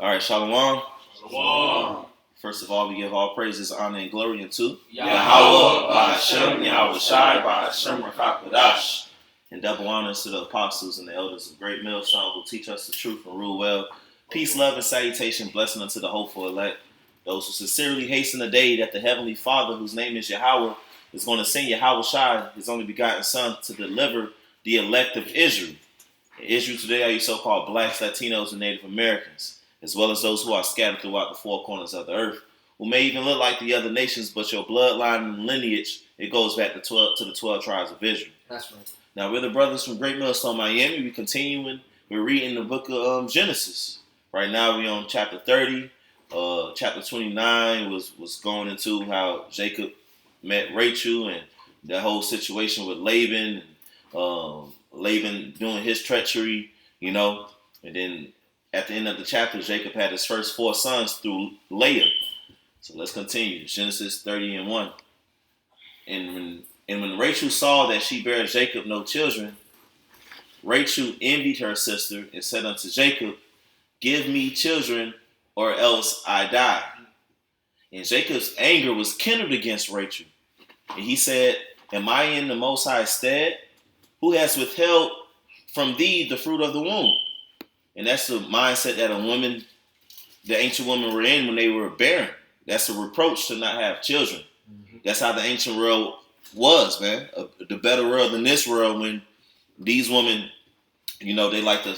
All right, Shalom. Shalom. First of all, we give all praises, honor, and glory unto Yahweh, Ba'Hashem, Yahweh Shai, Ba'Hashem, Rakakadash. And double honors to the apostles and the elders of Great Millstone who teach us the truth and rule well. Peace, love, and salutation, blessing unto the hopeful elect. Those who sincerely hasten the day that the Heavenly Father, whose name is Yahweh, is going to send Yahweh Shai, his only begotten Son, to deliver the elect of Israel. In Israel today are you so-called blacks, Latinos, and Native Americans, as well as those who are scattered throughout the four corners of the earth, who may even look like the other nations, but your bloodline and lineage, it goes back to the 12 tribes of Israel. That's right. Now, we're the brothers from Great Millstone, Miami. We're continuing. We're reading the book of Genesis. Right now, we're on chapter 30. Chapter 29 was going into how Jacob met Rachel and that whole situation with Laban, and Laban doing his treachery, you know. And then at the end of the chapter, Jacob had his first 4 sons through Leah. So let's continue. Genesis 30 and 1. And when Rachel saw that she bare Jacob no children, Rachel envied her sister and said unto Jacob, "Give me children, or else I die." And Jacob's anger was kindled against Rachel. And he said, "Am I in the Most High's stead? Who has withheld from thee the fruit of the womb?" And that's the mindset that the ancient women were in when they were barren. That's a reproach to not have children. Mm-hmm. That's how the ancient world was, man. The better world than this world, when these women, you know, they like to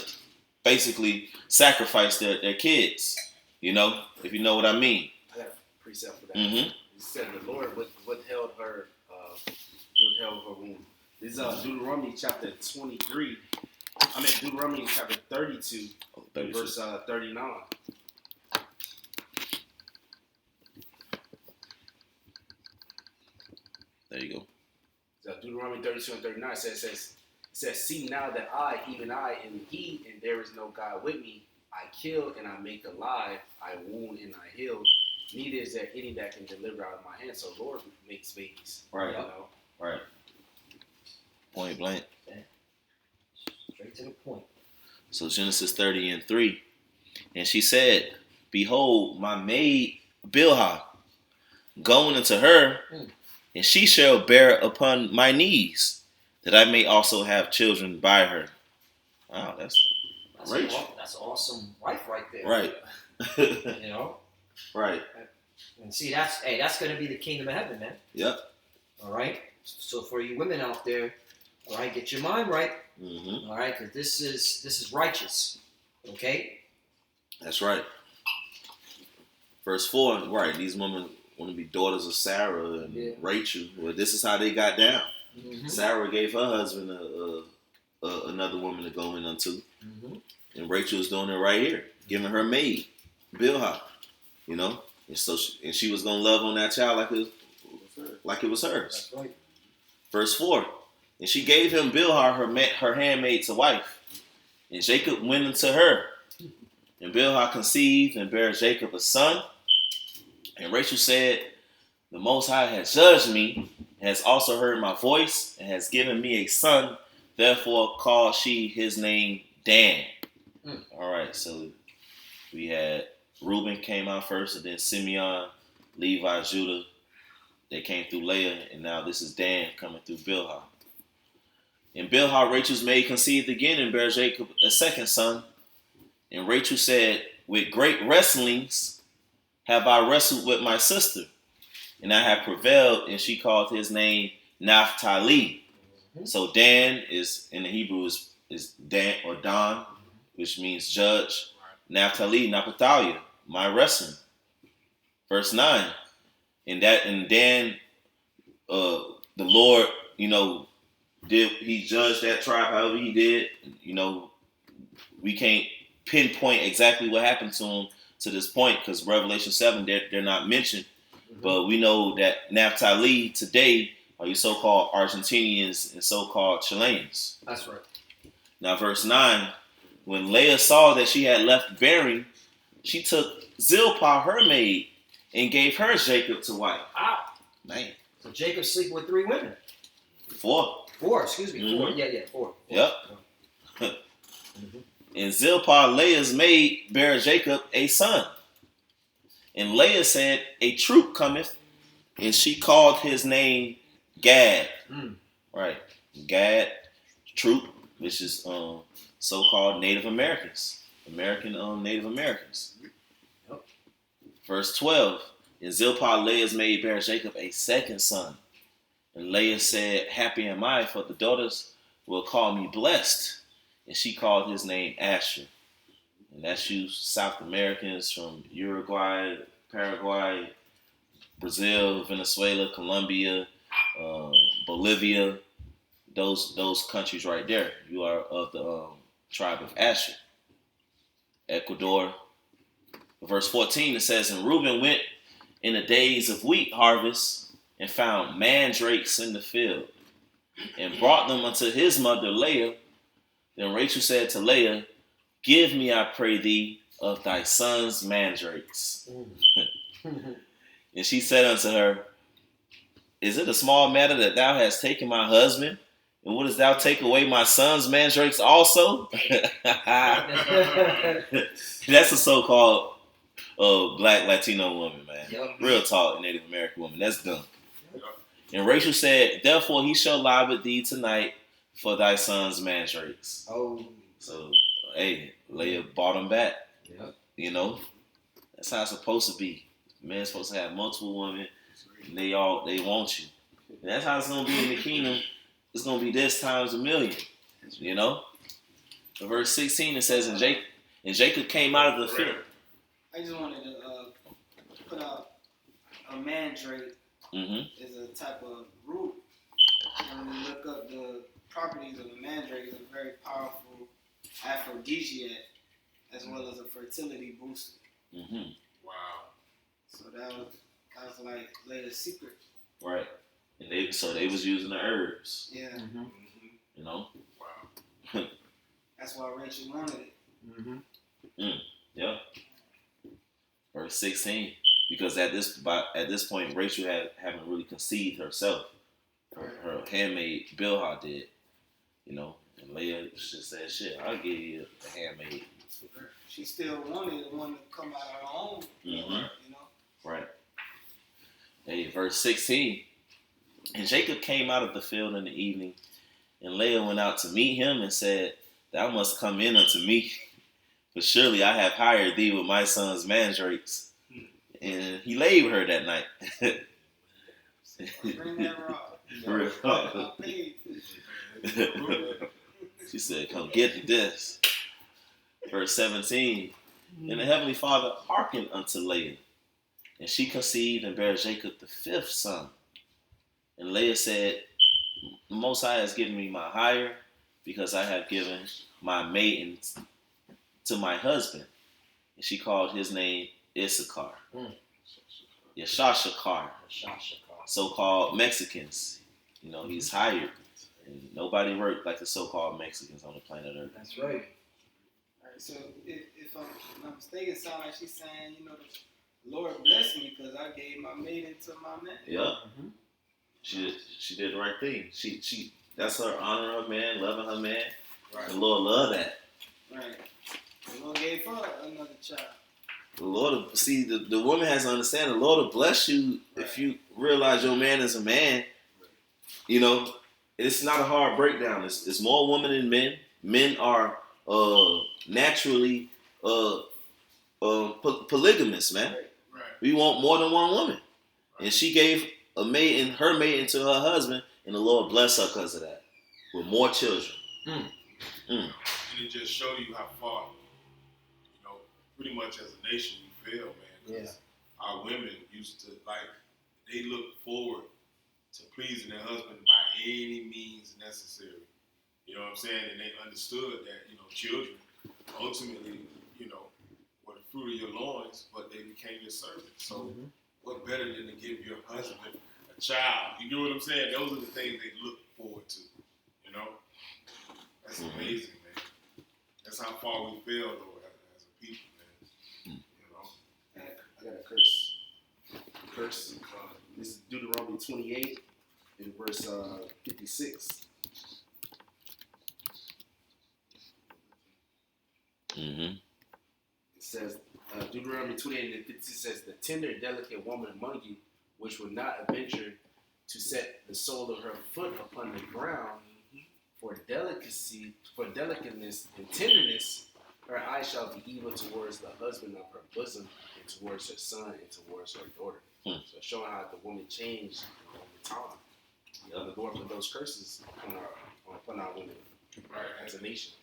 basically sacrifice their kids, you know, if you know what I mean. I got a precept for that. Mm-hmm. He said the Lord withheld her womb. This is Deuteronomy chapter 23. Deuteronomy chapter 32, verse 39. There you go. So Deuteronomy 32 and 39 says, "See now that I, even I, am He, and there is no God with me. I kill and I make alive. I wound and I heal. Neither is there any that can deliver out of my hand." So Lord makes babies. Right. You know? Right. Point blank. Straight to the point. So Genesis 30 and 3. And she said, "Behold, my maid Bilhah, going unto her, and she shall bear upon my knees, that I may also have children by her." Wow, that's an awesome wife right there. Right. You know? Right. And see, that's going to be the kingdom of heaven, man. Yep. All right? So for you women out there, all right, get your mind right. Mm-hmm. All right, because this is righteous. Okay? That's right. Verse 4, right, these women want to be daughters of Sarah and Rachel. Well, this is how they got down. Mm-hmm. Sarah gave her husband another woman to go in unto. Mm-hmm. And Rachel was doing it right here, giving her maid, Bilhah, you know. And so she was going to love on that child like it was hers. That's right. Verse 4, and she gave him Bilhah, her handmaid, to wife. And Jacob went unto her. And Bilhah conceived and bare Jacob a son. And Rachel said, "The Most High has judged me, has also heard my voice, and has given me a son. Therefore called she his name Dan." All right, so we had Reuben came out first, and then Simeon, Levi, Judah. They came through Leah, and now this is Dan coming through Bilhah. And Bilhah, Rachel's maid, conceived again and bare Jacob a second son. And Rachel said, "With great wrestlings have I wrestled with my sister, and I have prevailed," and she called his name Naphtali. Mm-hmm. So Dan is, in the Hebrew, is Dan or Don, which means judge. Naphtali, Naphtaliah, my wrestling. Verse 9. And Dan, the Lord, you know, he judged that tribe however he did. You know, we can't pinpoint exactly what happened to him to this point, because Revelation 7, they're not mentioned. Mm-hmm. But we know that Naphtali today are you so-called Argentinians and so-called Chileans. That's right. Now, verse 9, when Leah saw that she had left bearing, she took Zilpah, her maid, and gave her Jacob to wife. Ah. Man. So Jacob sleep with 3 women. 4. 4, excuse me. Mm-hmm. 4. Yeah, 4. Yep. Mm-hmm. And Zilpah, Leah's maid, bare Jacob a son. And Leah said, a troop cometh, and she called his name Gad. Right. Gad, troop, which is so-called Native Americans. Native Americans. Yep. Verse 12. And Zilpah, Leah's maid, bare Jacob a second son. And Leah said, happy am I, for the daughters will call me blessed. And she called his name Asher. And that's you South Americans from Uruguay, Paraguay, Brazil, Venezuela, Colombia, Bolivia, those countries right there. You are of the tribe of Asher. Ecuador. Verse 14, it says, and Reuben went in the days of wheat harvest and found mandrakes in the field and brought them unto his mother Leah. Then Rachel said to Leah, give me, I pray thee, of thy son's mandrakes. And she said unto her, is it a small matter that thou hast taken my husband? And wouldst thou take away my son's mandrakes also? That's a so-called black Latino woman, man. Yep. Real talk, Native American woman. That's dumb. And Rachel said, therefore he shall lie with thee tonight for thy son's mandrakes. Oh. So, hey, Leah bought him back. Yep. You know, that's how it's supposed to be. Man's supposed to have multiple women, and they want you. And that's how it's gonna be in the kingdom. It's gonna be this times a million. You know. So verse 16 it says, and Jacob came out of the field. I just wanted to put out a mandrake is a type of root. And when you look up the properties of a mandrake, it's a very powerful aphrodisiac as well as a fertility booster. Wow. So that was like Leah's secret. Right. And they was using the herbs. Yeah. You know? Wow. That's why Rachel wanted it. Yeah. Verse 16. Because at this point Rachel haven't really conceived herself. Her handmaid Bilhah did. You know? And Leah just said, shit, I'll give you a handmaid. She still wanted one to come out of her own. You know? Right. Hey, verse 16. And Jacob came out of the field in the evening, and Leah went out to meet him and said, thou must come in unto me, for surely I have hired thee with my son's mandrakes. And he laid with her that night. Bring that rock. She said, come get this. Verse 17. And the heavenly Father hearkened unto Leah, and she conceived and bare Jacob the fifth son. And Leah said, the Most High has given me my hire, because I have given my maiden to my husband. And she called his name Issachar. Yeshashakar. So-called Mexicans. You know, he's hired. And nobody worked like the so-called Mexicans on the planet Earth. That's right. All right, so if I'm not mistaken, it sounds like she's saying, you know, the Lord bless me because I gave my maiden to my man. Yeah. She did the right thing. She that's her honoring her man, loving her man. Right. The Lord loved that. Right. The Lord gave her another child. The Lord, the woman has to understand the Lord will bless you if you realize your man is a man. You know, it's not a hard breakdown. It's more women than men. Men are naturally polygamous, man. Right. We want more than one woman. And she gave her maiden to her husband, and the Lord blessed her because of that, with more children. And it just shows you how far, you know, pretty much as a nation we fail, man. Yeah. Our women used to, like, they look forward to pleasing their husband by any means necessary. You know what I'm saying? And they understood that, you know, children ultimately, you know, were the fruit of your loins, but they became your servants. So what better than to give your husband a child? You get what I'm saying? Those are the things they look forward to, you know? That's amazing, man. That's how far we fail, though, as a people, man. You know? I got a curse. Curse. This is Deuteronomy 28 in verse 56. says Deuteronomy 28 and 50 says, "The tender, delicate woman among you, which will not venture to set the sole of her foot upon the ground, for delicateness and tenderness, her eye shall be evil towards the husband of her bosom, and towards her son, and towards her daughter." So showing how the woman changed over time. The Lord put those curses upon our women, Right. as a nation.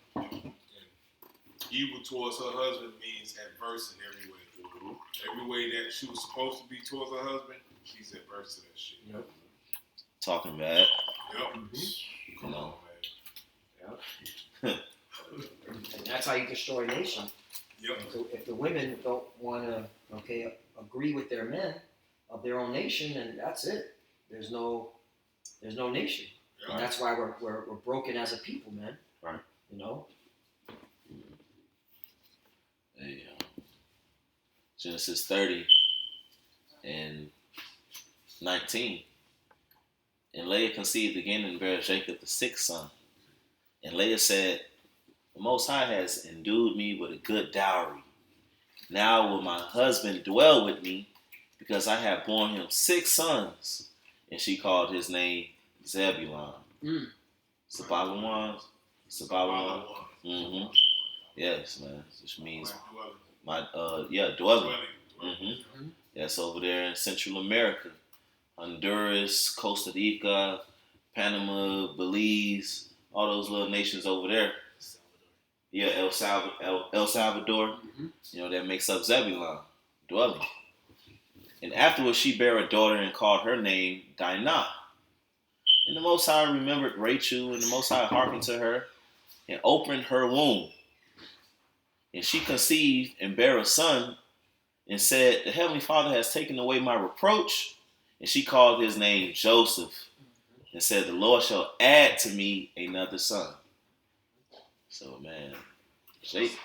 Evil towards her husband means adverse in every way. Every way that she was supposed to be towards her husband, she's adverse to that shit. Yep. Talking bad. Yep. Come on. And that's how you destroy a nation. Yep. So if the women don't want to, agree with their men of their own nation, then that's it. There's no nation. Yep. And that's why we're broken as a people, man. Right. You know. Hey, Genesis 30 and 19. And Leah conceived again and bare Jacob the sixth son. And Leah said, "The Most High has endued me with a good dowry. Now will my husband dwell with me, because I have borne him 6 sons." And she called his name Zebulon. Zebulon. Mm-hmm. Yes, man. Which means dwelling. Mm-hmm. That's over there in Central America. Honduras, Costa Rica, Panama, Belize, all those little nations over there. Yeah, El Salvador. That makes up Zebulon, dwelling. And afterwards she bare a daughter and called her name Dinah. And the Most High remembered Rachel, and the Most High hearkened to her and opened her womb. And she conceived and bare a son, and said, "The Heavenly Father has taken away my reproach." And she called his name Joseph, and said, "The Lord shall add to me another son." So, man, Jake,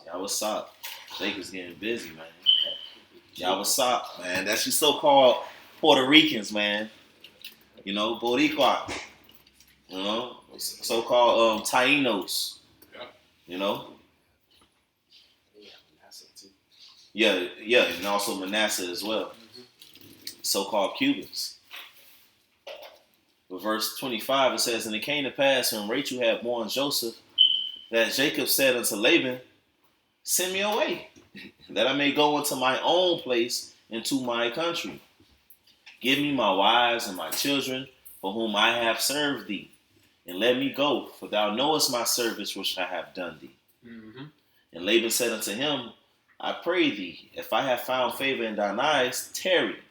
y'all was up. Jake is getting busy, man. Y'all was up, man. That's your so-called Puerto Ricans, man. Boricua. So-called Tainos. Yeah, and also Manasseh as well. So-called Cubans. But verse 25, it says, "And it came to pass when Rachel had born Joseph, that Jacob said unto Laban, Send me away, that I may go into my own place into my country. Give me my wives and my children, for whom I have served thee, and let me go, for thou knowest my service which I have done thee." And Laban said unto him, "I pray thee, if I have found favor in thine eyes, tarry.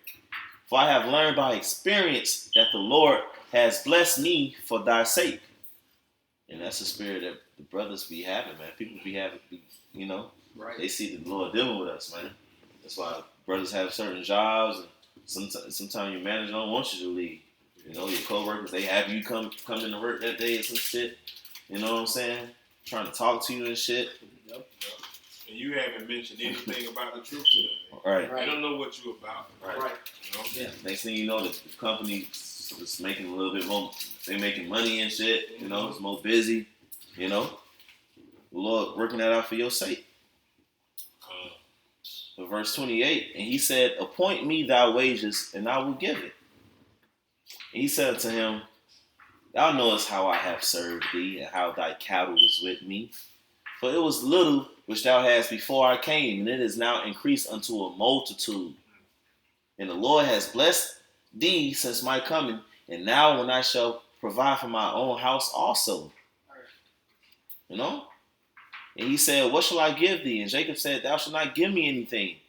For I have learned by experience that the Lord has blessed me for thy sake." And that's the spirit that the brothers be having, man. People be having, Right. They see the Lord dealing with us, man. That's why brothers have certain jobs, and sometimes your manager don't want you to leave. Your coworkers, they have you come into work that day or some shit. You know what I'm saying? Trying to talk to you and shit. Yep. And you haven't mentioned anything about the truth to them. Right. They don't know what you're about. Right. Yeah. Next thing you know, the company is making a little bit more. They're making money and shit. It's more busy. The Lord working that out for your sake. Verse 28, and he said, "Appoint me thy wages, and I will give it." And he said unto him, "Thou knowest how I have served thee, and how thy cattle was with me. For it was little which thou hadst before I came, and it is now increased unto a multitude. And the Lord has blessed thee since my coming, and now when I shall provide for my own house also." And he said, "What shall I give thee?" And Jacob said, "Thou shalt not give me anything.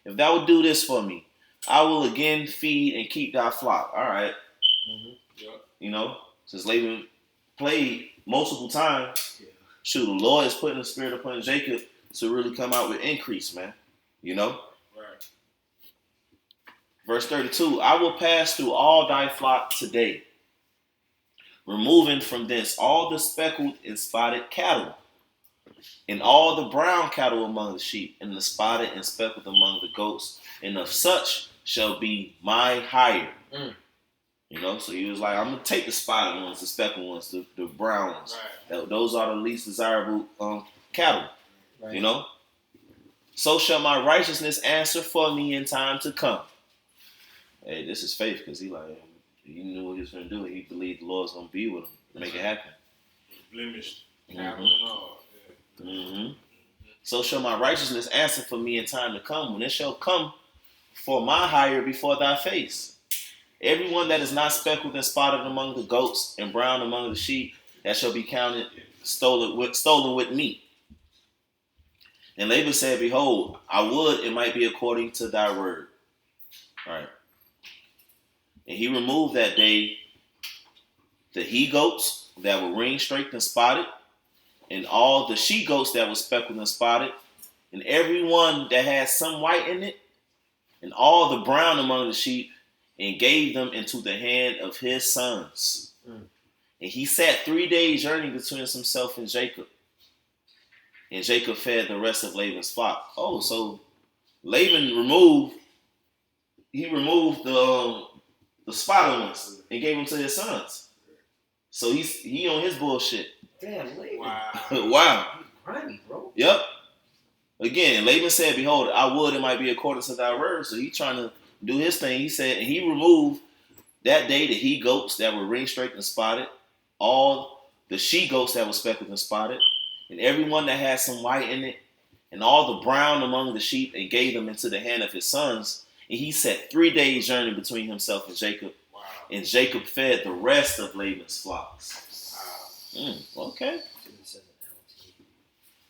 If thou would do this for me, I will again feed and keep thy flock." All right. Since Laban played multiple times, shoot, the Lord is putting the spirit upon Jacob to really come out with increase, man. Right. Verse 32, "I will pass through all thy flock today, removing from thence all the speckled and spotted cattle, and all the brown cattle among the sheep, and the spotted and speckled among the goats, and of such shall be my hire." So he was like, "I'm going to take the spotted ones, the speckled ones, the brown ones. Right. Those are the least desirable cattle, Right. so shall my righteousness answer for me in time to come. Hey, this is faith because he knew what he was going to do. He believed the Lord's going to be with him to make it happen. Blemished. So shall my righteousness answer for me in time to come, when it shall come for my hire before thy face. Everyone that is not speckled and spotted among the goats and brown among the sheep, that shall be counted stolen with me. And Laban said, behold, I would it might be according to thy word. All right. And he removed that day the he goats that were ring streaked and spotted, and all the she goats that were speckled and spotted, and every one that had some white in it, and all the brown among the sheep, and gave them into the hand of his sons. And he sat 3 days journey between himself and Jacob. And Jacob fed the rest of Laban's flock. Oh, so Laban removed the spotted ones and gave them to his sons. So he on his bullshit. Damn, Laban. Wow. Grimy, bro. Yep. Again, Laban said, behold, I would it might be according to thy word. So he's trying to do his thing. He said, and he removed that day the he goats that were ring streaked and spotted, all the she goats that were speckled and spotted, and everyone that had some white in it, and all the brown among the sheep, and gave them into the hand of his sons. And he set 3 days journey between himself and Jacob. Wow. And Jacob fed the rest of Laban's flocks. Wow. Okay.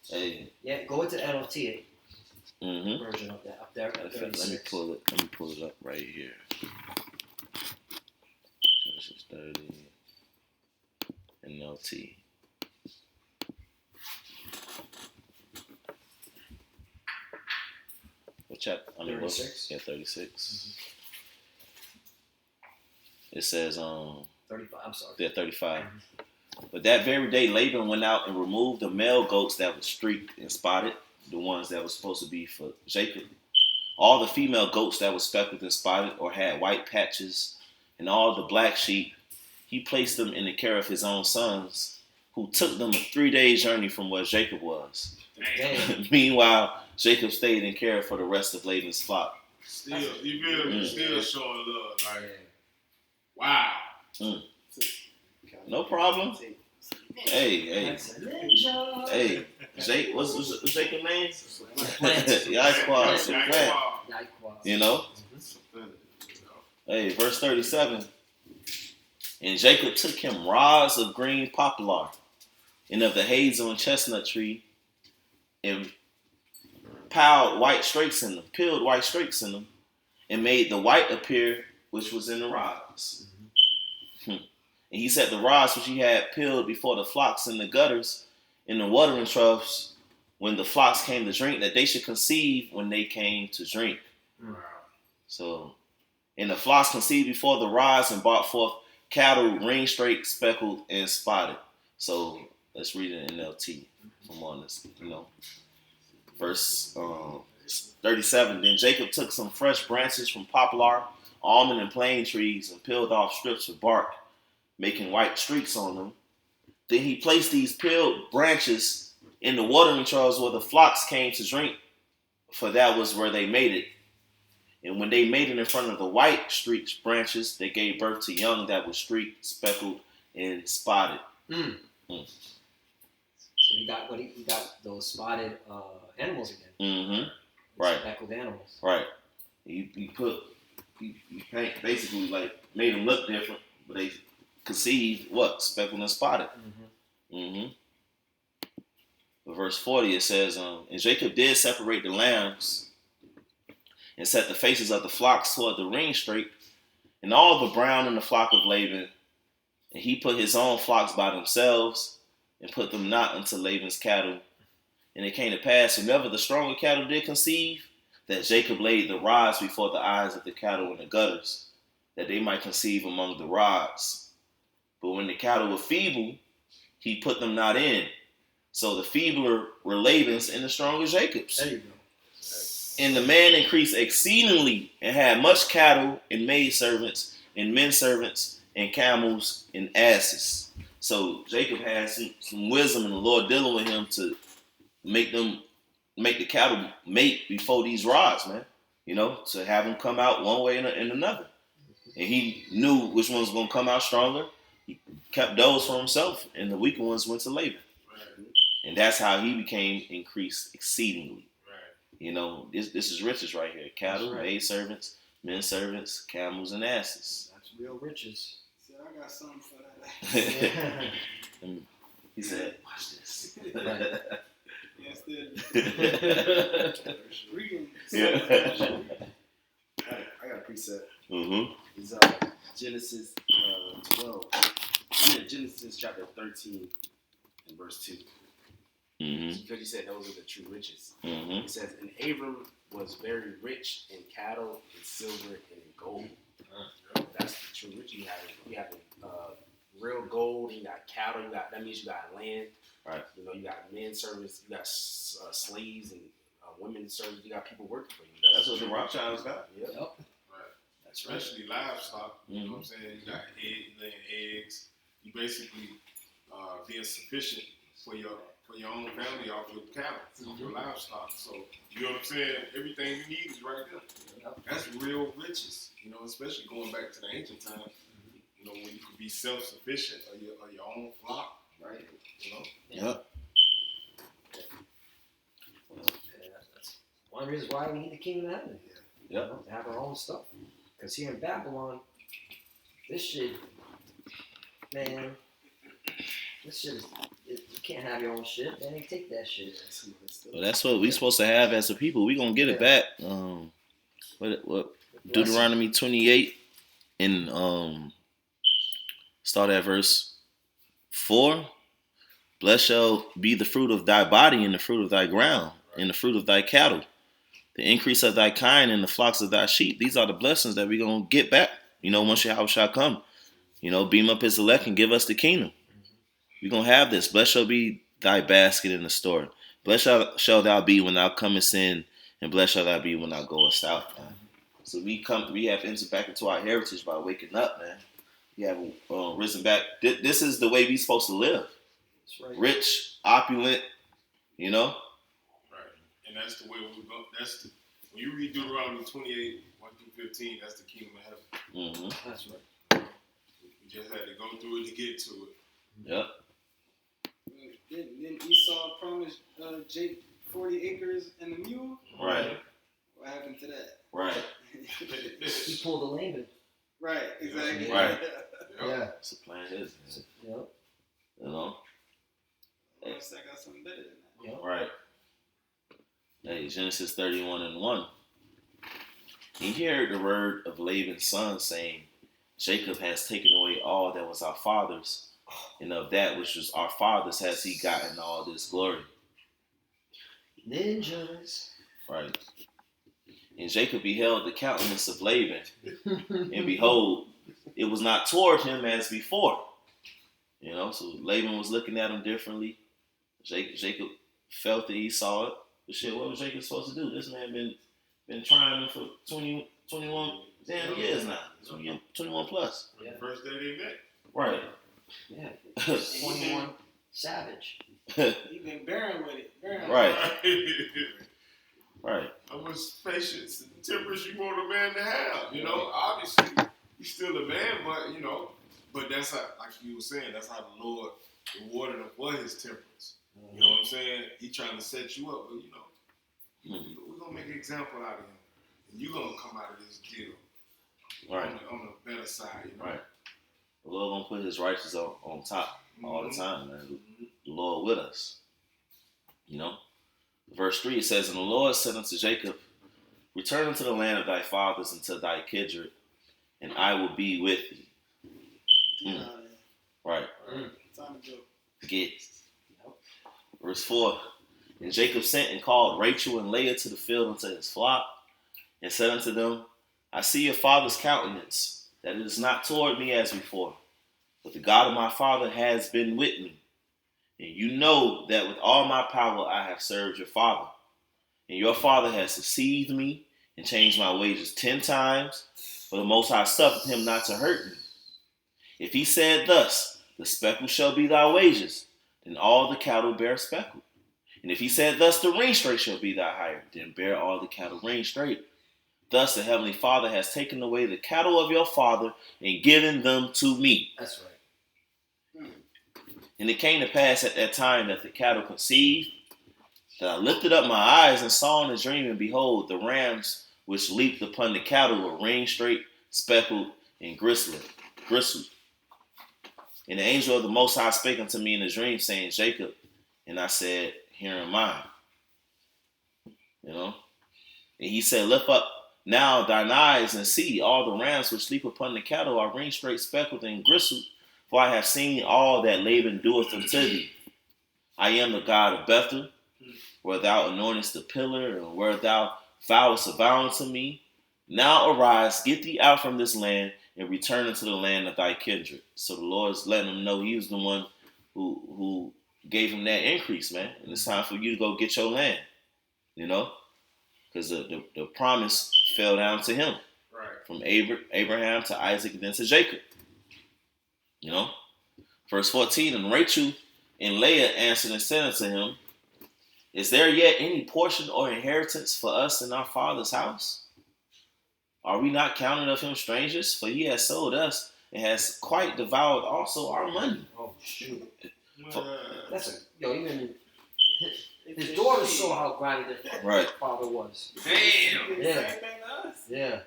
Hey. Yeah, go into the NLT version of that up there. Let me pull it up right here. Genesis 30 NLT. What chapter? 36. Yeah, 36. It says 35. I'm sorry. Yeah, 35. But that very day, Laban went out and removed the male goats that were streaked and spotted, the ones that were supposed to be for Jacob. All the female goats that were speckled and spotted or had white patches, and all the black sheep, he placed them in the care of his own sons, who took them a 3 days journey from where Jacob was. Meanwhile, Jacob stayed in care for the rest of Laban's flock. Still, you feel me? Still showing love. Like, wow. No problem. Hey, Jake, what's Jacob's name? Yikes, you know? Hey, verse 37. And Jacob took him rods of green poplar, and of the hazel and chestnut tree, and peeled white streaks in them, and made the white appear which was in the rods. And he set the rods which he had peeled before the flocks in the gutters, in the watering troughs, when the flocks came to drink, that they should conceive when they came to drink. Wow. So, and the flocks conceived before the rods and brought forth cattle, ring straight, speckled, and spotted. So let's read it in NLT from on this, Verse 37. Then Jacob took some fresh branches from poplar, almond, and plane trees, and peeled off strips of bark, making white streaks on them. Then he placed these peeled branches in the watering troughs where the flocks came to drink, for that was where they made it. And when they made it in front of the white streaked branches, they gave birth to young that were streaked, speckled, and spotted. So he got those spotted animals again. Right. Speckled animals. Right. He basically like made them look different, but they conceived what? Speckled and spotted. Verse 40, it says, and Jacob did separate the lambs and set the faces of the flocks toward the ring straight, and all the brown in the flock of Laban. And he put his own flocks by themselves, and put them not unto Laban's cattle. And it came to pass, whenever the stronger cattle did conceive, that Jacob laid the rods before the eyes of the cattle in the gutters, that they might conceive among the rods. But when the cattle were feeble, he put them not in. So the feebler were Laban's, and the stronger Jacob's. There you go. And the man increased exceedingly, and had much cattle, and maidservants, and men servants, and camels, and asses. So Jacob had some wisdom, and the Lord dealing with him to make them make the cattle mate before these rods, man. To have them come out one way and another. And he knew which ones was going to come out stronger. He kept those for himself, and the weaker ones went to Laban. Right. And that's how he became increased exceedingly. Right. This is riches right here. Cattle, That's right. maid servants, men servants, camels, and asses. That's real riches. Said I got something for that. He said, watch this. Yeah, still reading. Yeah. I got a precept. Mm-hmm. It's Genesis 12. Genesis chapter 13 and verse 2. Mm-hmm. Because you said those are the true riches. Mm-hmm. It says, and Abram was very rich in cattle, in silver, and in gold. That's the true rich. You have real gold. You got cattle. That means you got land. Right. You got men servants. You got slaves and women servants. You got people working for you. That's what the Rothschilds got. Yep. Yep. Right. That's right. Especially livestock. You know Mhm. what I'm saying? You got laying eggs. You basically being sufficient for your own family off your cattle, off your livestock. So you know what I'm saying? Everything you need is right there. Yep. That's real riches. Especially going back to the ancient times. When you could be self-sufficient or your own flock. Right. Yep. That's one of the reasons why we need the kingdom of heaven. Yep. To have our own stuff. Because here in Babylon, this shit, man, this shit is, you can't have your own shit. Man, they take that shit. Well, that's what we supposed to have as a people. We gonna get it back. What Deuteronomy 28 and start at verse 4. Blessed shall be the fruit of thy body and the fruit of thy ground and the fruit of thy cattle, the increase of thy kind and the flocks of thy sheep. These are the blessings that we're going to get back, once Yahweh shall come. Beam up his elect and give us the kingdom. We're going to have this. Blessed shall be thy basket in the store. Blessed shall thou be when thou comest in, and blessed shall thou be when thou goest out. Man. So we have entered back into our heritage by waking up, man. We have risen back. This is the way we're supposed to live. That's right. Rich, opulent, Right. And that's the way we go. When you read Deuteronomy 28, 1 through 15, that's the kingdom of heaven. Mm-hmm. That's right. We just had to go through it to get to it. Yep. Didn't Esau promise Jake 40 acres and a mule? Right. What happened to that? Right. He pulled the Laban. Right, exactly. Right. Yeah. That's the plan is, man. Yep. Unless I got something better than that. Yep. Right. Hey, Genesis 31 and 1. He heard the word of Laban's son saying, Jacob has taken away all that was our father's, and of that which was our father's has he gotten all this glory. Ninjas. Right. And Jacob beheld the countenance of Laban, and behold, it was not toward him as before. So Laban was looking at him differently. Jacob felt that he saw it. But shit, what was Jacob supposed to do? This man been trying for 21 damn years now. 21 plus. The first day they met. Right. Yeah. 21 savage. He been bearing with it. Right. Right. How much patience and temperance you want a man to have? Obviously, he's still a man, but that's how, like you were saying, that's how the Lord rewarded him for his temperance. You know what I'm saying? He trying to set you up, but we're gonna make an example out of him, and you're gonna come out of this deal Right. on the better side. Right. The Lord gonna put his righteousness on top all the time, man. The Lord with us. Verse 3, it says, and the Lord said unto Jacob, return unto the land of thy fathers and to thy kindred, and I will be with thee. Right. Time to go. Get. Verse 4, and Jacob sent and called Rachel and Leah to the field unto his flock, and said unto them, I see your father's countenance, that it is not toward me as before, but the God of my father has been with me. And you know that with all my power I have served your father. And your father has deceived me and changed my wages 10 times, but the Most High suffered him not to hurt me. If he said thus, the speckle shall be thy wages, then all the cattle bear speckle. And if he said, thus the ring straight shall be thy hire, then bear all the cattle ring straight. Thus the heavenly Father has taken away the cattle of your father and given them to me. That's right. And it came to pass at that time that the cattle conceived, that I lifted up my eyes and saw in a dream, and behold, the rams which leaped upon the cattle were ring straight, speckled, and gristled. And the angel of the Most High spake unto me in a dream, saying, Jacob. And I said, here am I. You know? And he said, lift up now thine eyes and see, all the rams which leap upon the cattle are ring straight, speckled, and gristled. For I have seen all that Laban doeth unto thee. I am the God of Bethel, where thou anointest the pillar, and where thou vowest a vow unto me. Now arise, get thee out from this land, and return unto the land of thy kindred. So the Lord's letting him know he was the one who gave him that increase, man. And it's time for you to go get your land, you know? Because the promise fell down to him. Right. From Abraham to Isaac and then to Jacob. You know? Verse 14, and Rachel and Leah answered and said unto him, is there yet any portion or inheritance for us in our father's house? Are we not counted of him strangers? For he has sold us and has quite devoured also our money. Oh shoot. Uh, That's even his daughter saw how grimy their Right. father was. Damn. Yeah. Same thing to us. Yeah.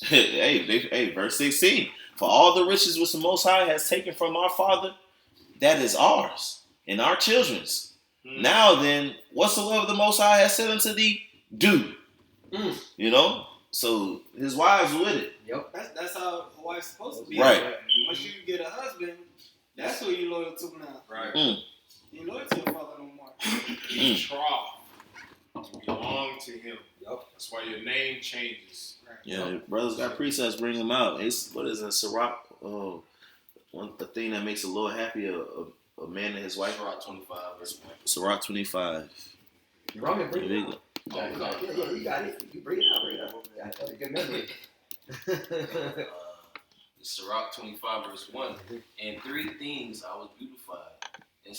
hey, verse 16. For all the riches which the Most High has taken from our father, that is ours and our children's. Now then, whatsoever the Most High has said unto thee, do. You know? So his wives with it. Yep. That's how a wife's supposed to be. Right. Once you get a husband, that's who you loyal to now. Right. You loyal to your father no more. Each trough belong to him. Yep. That's why your name changes. Yeah, brothers got precepts, bring them out. It's, what is it, Sirach? The thing that makes the Lord happy, a man and his wife. Sirach 25, verse 1. Sirach 25. You wrong and bring There it you out. go. Yeah, you got it. You bring it out, bring it out. I have a good memory. Sirach 25, verse 1. And three things I was beautified, and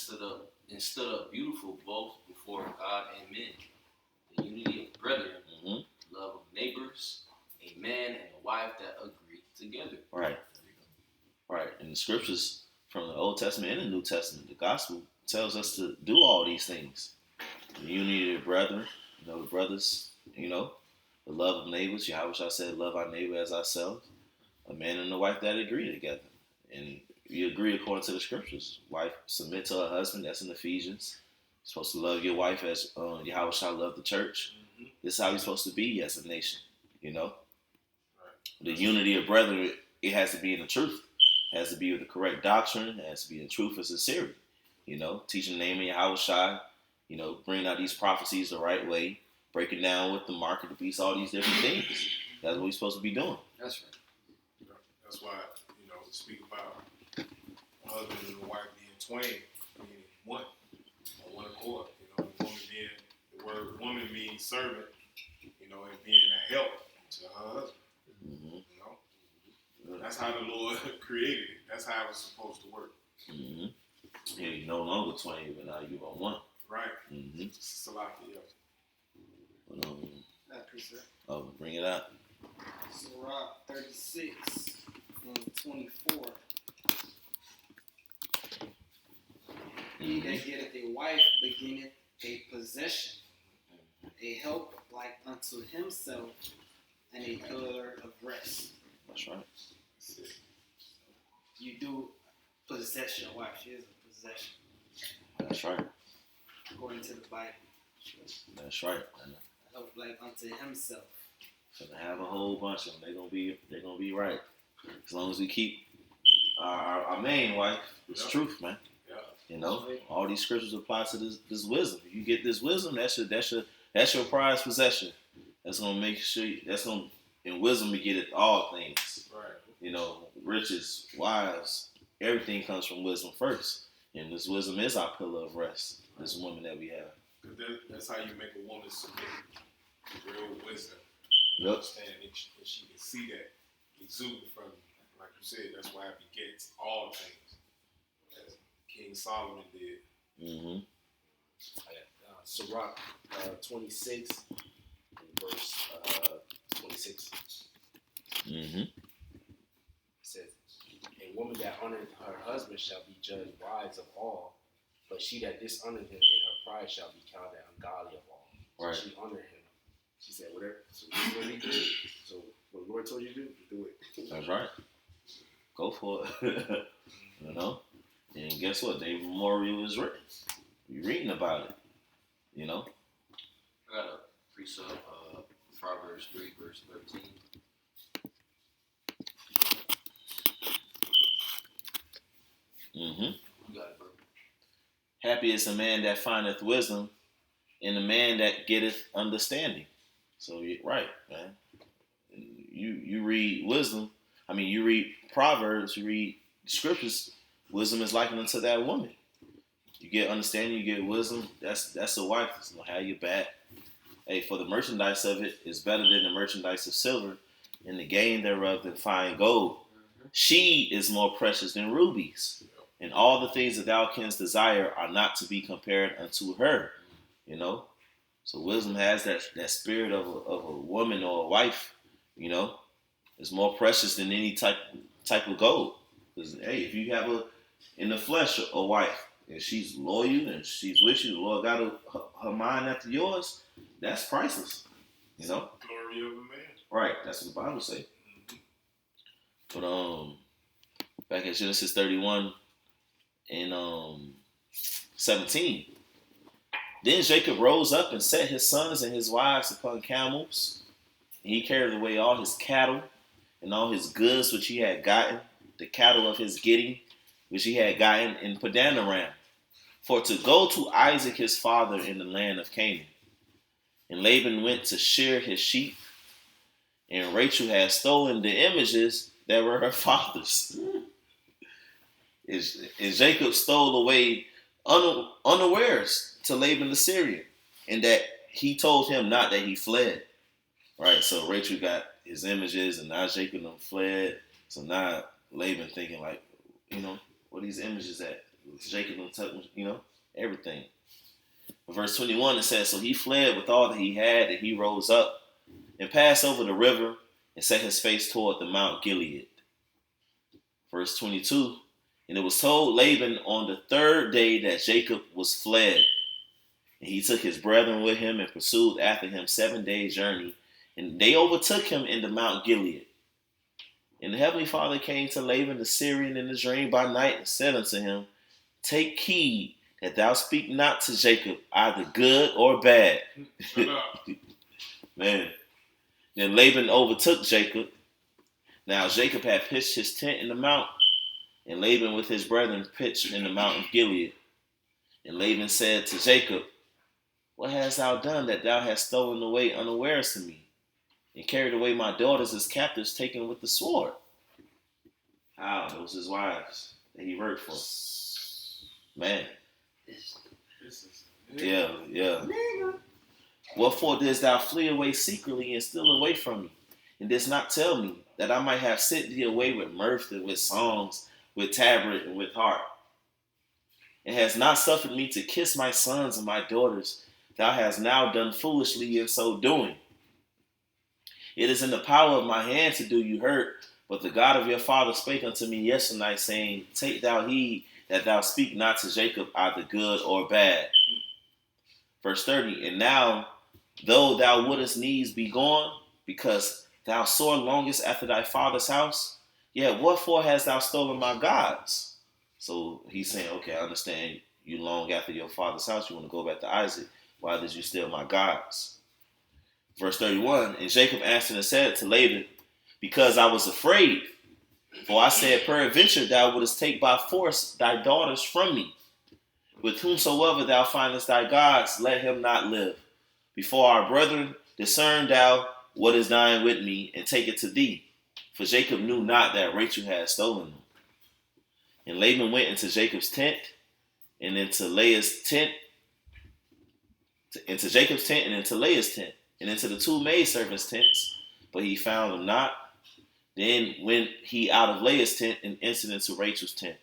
stood up beautiful both before God and men. The unity of brethren, love of neighbors, a man and a wife that agree together. Right. Right. And the scriptures from the Old Testament and the New Testament, the gospel tells us to do all these things. The unity of brethren, the brothers, the love of neighbors. Yahweh said, love our neighbor as ourselves. A man and a wife that agree together. And you agree according to the scriptures. Wife submit to her husband. That's in Ephesians. You're supposed to love your wife as Yahweh loved the church. This is how you're supposed to be as a nation. Right. The unity of brethren, it has to be in the truth. It has to be with the correct doctrine. It has to be in truth and sincerity. Teaching the name of Yahweh, bringing out these prophecies the right way, breaking down with the mark of the beast, all these different things. That's what we're supposed to be doing. That's right. That's why, speak about a husband and a wife being twain, being one, on one accord. The word woman means servant, and being a help to her husband. That's how the Lord created it. That's how it was supposed to work. Yeah, you're no longer twain, but now you are one. Right. Salaki, That precept. Bring it out. Sirach 36 and 24. He that getteth a wife beginneth a possession, a help like unto himself, and a pillar of rest. That's right. You do possess your wife. She is a possession, That's right. according to the Bible. That's right. A help like unto himself. So to have a whole bunch of them, they're gonna be right. As long as we keep our main wife, it's truth, man. Yeah. All these scriptures apply to this wisdom. If you get this wisdom, that's your prized possession. That's gonna make sure in wisdom we get it all things. Right. Riches, wives, everything comes from wisdom first. And this wisdom is our pillar of rest. This woman that we have. Because that's how you make a woman submit. Real wisdom. Yep. Understand and she can see that exuding from you. Like you said, that's why it begets all things. As King Solomon did. Sirach 26 and verse 26. Mm-hmm. It says, "A woman that honoreth her husband shall be judged wise of all, but she that dishonoreth him in her pride shall be counted ungodly of all." So Right. she honored him. She said, "Whatever." So this is what he did. So what the Lord told you to do it. That's right. Go for it. You know? And guess what? The memorial is written. You're reading about it. You know? I got a precept, Proverbs 3, verse 13. Mm-hmm. You got it, bro. Happy is the man that findeth wisdom, and the man that getteth understanding. So, right, man. You read wisdom. I mean, you read Proverbs, you read scriptures. Wisdom is likened unto that woman. You get understanding, you get wisdom. That's a wife. It's gonna have your back. Hey, for the merchandise of it is better than the merchandise of silver, and the gain thereof than fine gold. She is more precious than rubies, and all the things that thou canst desire are not to be compared unto her. You know, so wisdom has that spirit of a woman or a wife. You know, it's more precious than any type of gold. Because hey, if you have in the flesh a wife and she's loyal and she's with you, the Lord got her mind after yours. That's priceless. You know, Glory of a man. right? That's what the Bible say. But back in Genesis 31 and 17. Then Jacob rose up and set his sons and his wives upon camels. And he carried away all his cattle and all his goods which he had gotten, the cattle of his getting, which he had gotten in Padanaram, for to go to Isaac his father in the land of Canaan. And Laban went to shear his sheep, and Rachel had stolen the images that were her father's. And Jacob stole away unawares to Laban the Syrian, and that he told him not that he fled. Right, so Rachel got his images, and now Jacob done fled. So now Laban thinking like, where these images at? Jacob done took, everything. Verse 21, it says, so he fled with all that he had, and he rose up and passed over the river and set his face toward the Mount Gilead. Verse 22, and it was told Laban on the third day that Jacob was fled. And he took his brethren with him and pursued after him 7 days' journey. And they overtook him in the Mount Gilead. And the Heavenly Father came to Laban the Syrian in a dream by night and said unto him, take heed that thou speak not to Jacob either good or bad. Man. Then Laban overtook Jacob. Now Jacob had pitched his tent in the mount, and Laban with his brethren pitched in the Mount of Gilead. And Laban said to Jacob, what hast thou done that thou hast stolen away unawares to me, and carried away my daughters as captives taken with the sword? How? Those his wives that he worked for. Man. Yeah. Wherefore didst thou flee away secretly and steal away from me, and didst not tell me, that I might have sent thee away with mirth and with songs, with tabret and with harp? And hast not suffered me to kiss my sons and my daughters, thou hast now done foolishly in so doing. It is in the power of my hand to do you hurt, but the God of your father spake unto me yesternight, saying, take thou heed that thou speak not to Jacob either good or bad. Verse 30, and now, though thou wouldest needs be gone, because thou sore longest after thy father's house, yet wherefore hast thou stolen my gods? So he's saying, okay, I understand you long after your father's house, you want to go back to Isaac. Why did you steal my gods? Verse 31, and Jacob answered and said to Laban, because I was afraid, for I said, peradventure thou wouldest take by force thy daughters from me. With whomsoever thou findest thy gods, let him not live. Before our brethren, discern thou what is thine with me, and take it to thee. For Jacob knew not that Rachel had stolen them. And Laban went into Jacob's tent, and into Leah's tent, into Jacob's tent, and into Leah's tent, and into the two maidservants' tents, but he found them not. Then went he out of Leah's tent and entered into Rachel's tent.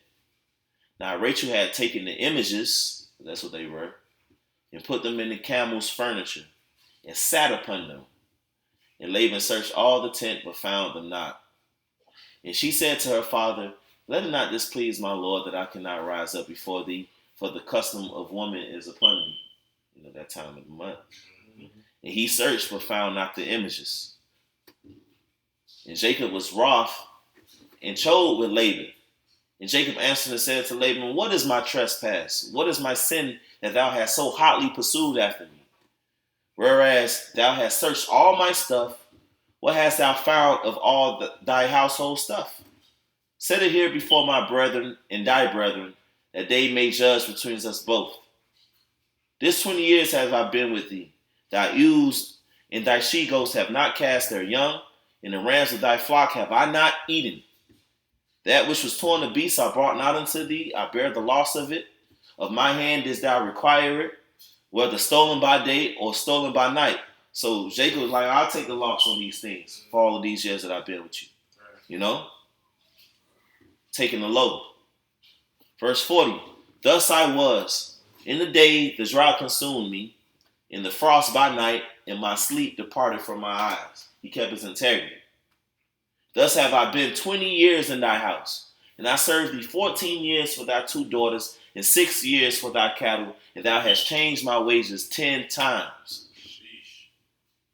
Now Rachel had taken the images, that's what they were, and put them in the camel's furniture, and sat upon them. And Laban searched all the tent, but found them not. And she said to her father, let it not displease my lord that I cannot rise up before thee, for the custom of woman is upon me. That time of the month. And he searched, but found not the images. And Jacob was wroth and chode with Laban. And Jacob answered and said to Laban, what is my trespass? What is my sin that thou hast so hotly pursued after me? Whereas thou hast searched all my stuff, what hast thou found of all thy household stuff? Set it here before my brethren and thy brethren, that they may judge between us both. This 20 years have I been with thee. Thy ewes and thy she-goats have not cast their young, and the rams of thy flock have I not eaten. That which was torn to beasts I brought not unto thee. I bear the loss of it. Of my hand didst thou require it, whether stolen by day or stolen by night. So Jacob was like, I'll take the loss on these things for all of these years that I've been with you. You know? Taking the load. Verse 40. Thus I was. In the day the drought consumed me, in the frost by night, and my sleep departed from my eyes. He kept his integrity. Thus have I been 20 years in thy house, and I served thee 14 years for thy 2 daughters, and 6 years for thy cattle, and thou hast changed my wages 10 times.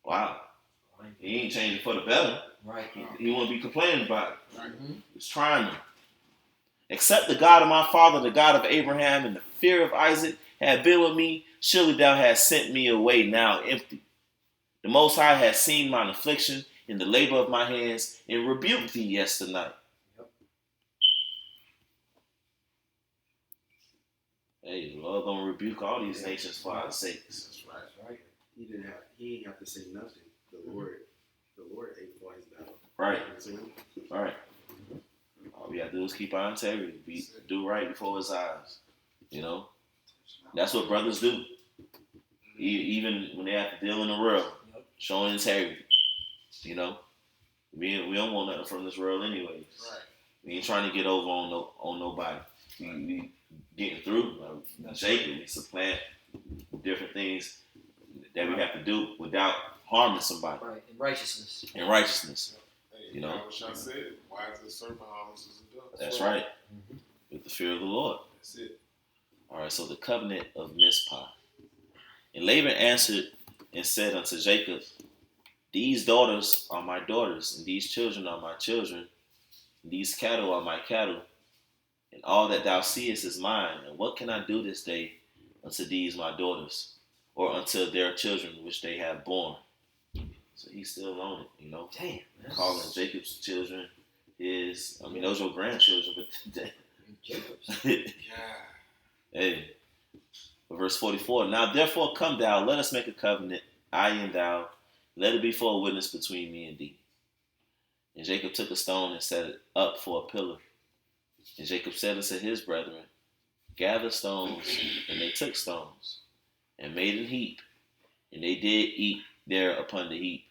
Wow. He ain't changing for the better. Right. He won't be complaining about it. Right. He's trying to. Except the God of my father, the God of Abraham, and the fear of Isaac had been with me, surely thou hast sent me away now empty. The Most High has seen mine affliction in the labor of my hands, and rebuked thee yesternight. Yep. Hey, the Lord gonna rebuke all these nations for our sakes. That's right. That's right. He ain't have to say nothing. The Lord ate for his battle. Right. You know what I'm saying? All right. All we gotta do is keep our integrity. Do right before his eyes. You know? That's what brothers do. Even when they have to deal in the world. Showing integrity. You know? We don't want nothing from this world anyways. Right. We ain't trying to get over on nobody. We getting through. Jacob, we supplant different things that we have to do without harming somebody. Right. In righteousness. In righteousness. Hey, You know? what I said, why is the serpent harmless as a dove? That's right. With the fear of the Lord. That's it. All right, so the covenant of Mizpah. And Laban answered and said unto Jacob, these daughters are my daughters, and these children are my children, and these cattle are my cattle, and all that thou seest is mine. And what can I do this day unto these my daughters, or unto their children which they have born? So he's still on it, you know. Damn. Calling Jacob's children his, those are your grandchildren, but Jacob's. Yeah. Hey. Verse 44, now therefore come thou, let us make a covenant, I and thou, let it be for a witness between me and thee. And Jacob took a stone and set it up for a pillar. And Jacob said unto his brethren, gather stones. And they took stones, and made an heap, and they did eat there upon the heap.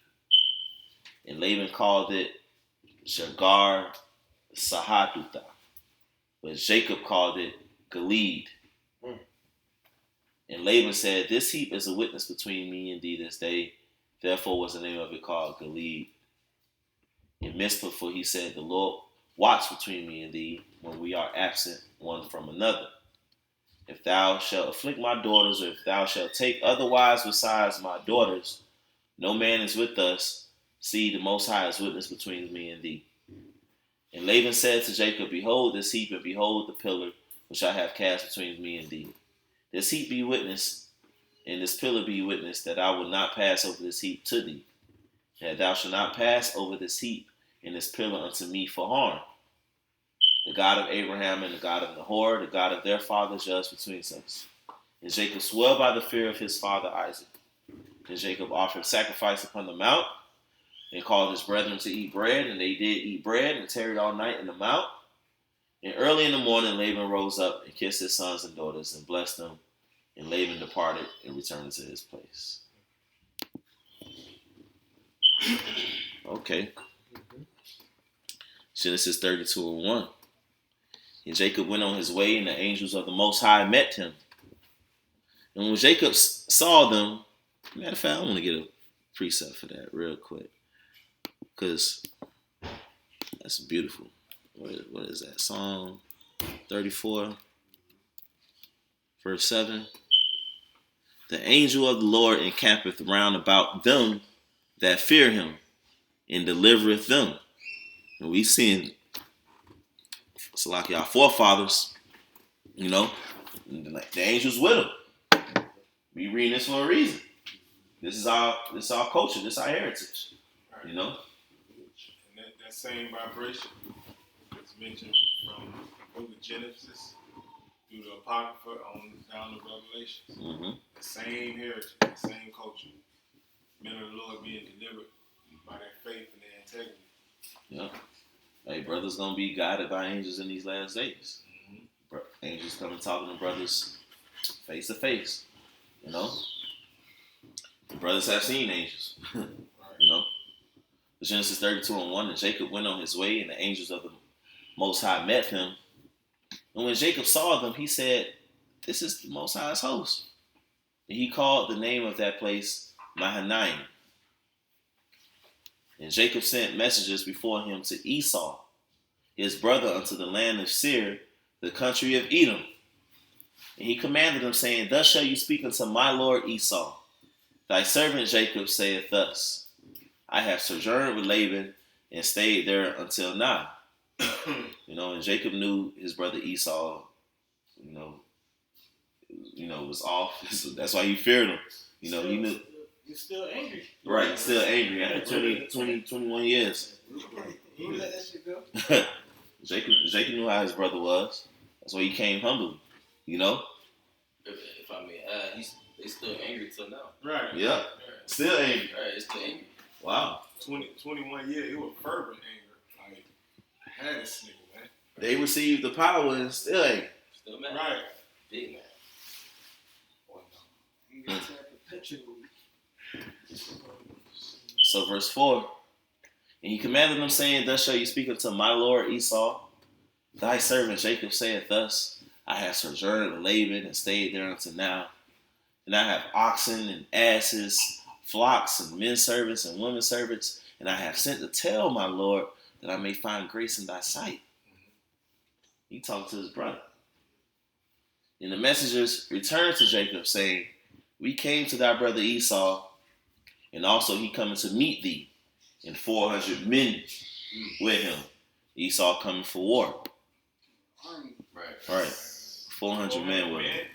And Laban called it Jagar Sahadutha, but Jacob called it Gilead. And Laban said, this heap is a witness between me and thee this day. Therefore was the name of it called Gilead. In Mizpah, for he said, the Lord watch between me and thee when we are absent one from another. If thou shalt afflict my daughters, or if thou shalt take otherwise besides my daughters, no man is with us. See, the Most High is witness between me and thee. And Laban said to Jacob, behold this heap, and behold the pillar which I have cast between me and thee. This heap be witness, and this pillar be witness, that I will not pass over this heap to thee, that thou shalt not pass over this heap and this pillar unto me for harm. The God of Abraham and the God of Nahor, the God of their father, judge between us. And Jacob swore by the fear of his father Isaac. And Jacob offered sacrifice upon the mount, and called his brethren to eat bread, and they did eat bread, and tarried all night in the mount. And early in the morning Laban rose up and kissed his sons and daughters, and blessed them. And Laban departed and returned to his place. Okay. Genesis 32:1. And Jacob went on his way, and the angels of the Most High met him. And when Jacob saw them, matter of fact, I want to get a precept for that real quick. Because that's beautiful. What is that? Psalm 34, verse 7. The angel of the Lord encampeth round about them that fear him and delivereth them. And we've seen, it's like our forefathers, you know, the angels with them. We reading this for a reason. This is our culture. This is our heritage. Right. You know? And that same vibration is mentioned from the book of Genesis through the Apocrypha on down to Revelations. Mm-hmm. The same heritage, the same culture. Men of the Lord being delivered by their faith and their integrity. Yeah. Hey, brothers gonna be guided by angels in these last days. Mm-hmm. Angels coming talking to brothers face to face. You know? The brothers have seen angels. You know? Genesis 32:1, and Jacob went on his way, and the angels of the Most High met him. And when Jacob saw them, he said, "This is the Most High's host." And he called the name of that place Mahanaim. And Jacob sent messengers before him to Esau, his brother, unto the land of Seir, the country of Edom. And he commanded them, saying, Thus shall you speak unto my lord Esau. Thy servant Jacob saith thus, I have sojourned with Laban and stayed there until now. You know, and Jacob knew his brother Esau, was off. So that's why he feared him. You know, he knew. You're still angry. Right, still angry after 21 years. You let that shit go? Jacob knew how his brother was. That's why he came humbly. You know? If I may add, they still angry till now. Right. Yeah. Still angry. Right, it's still angry. Wow. 21 years, it was fervent anger. Like, I had this nigga, man. They received the power and still angry. Still mad. Right. Big man. You get that perpetually. So verse 4, and he commanded them, saying, Thus shall you speak unto my lord Esau. Thy servant Jacob saith thus, I have sojourned with Laban and stayed there until now. And I have oxen and asses, flocks and men servants and women servants, and I have sent to tell my lord that I may find grace in thy sight. He talked to his brother. And the messengers returned to Jacob, saying, We came to thy brother Esau, and also he coming to meet thee, and 400 men with him. Esau coming for war. Right. 400 men with him.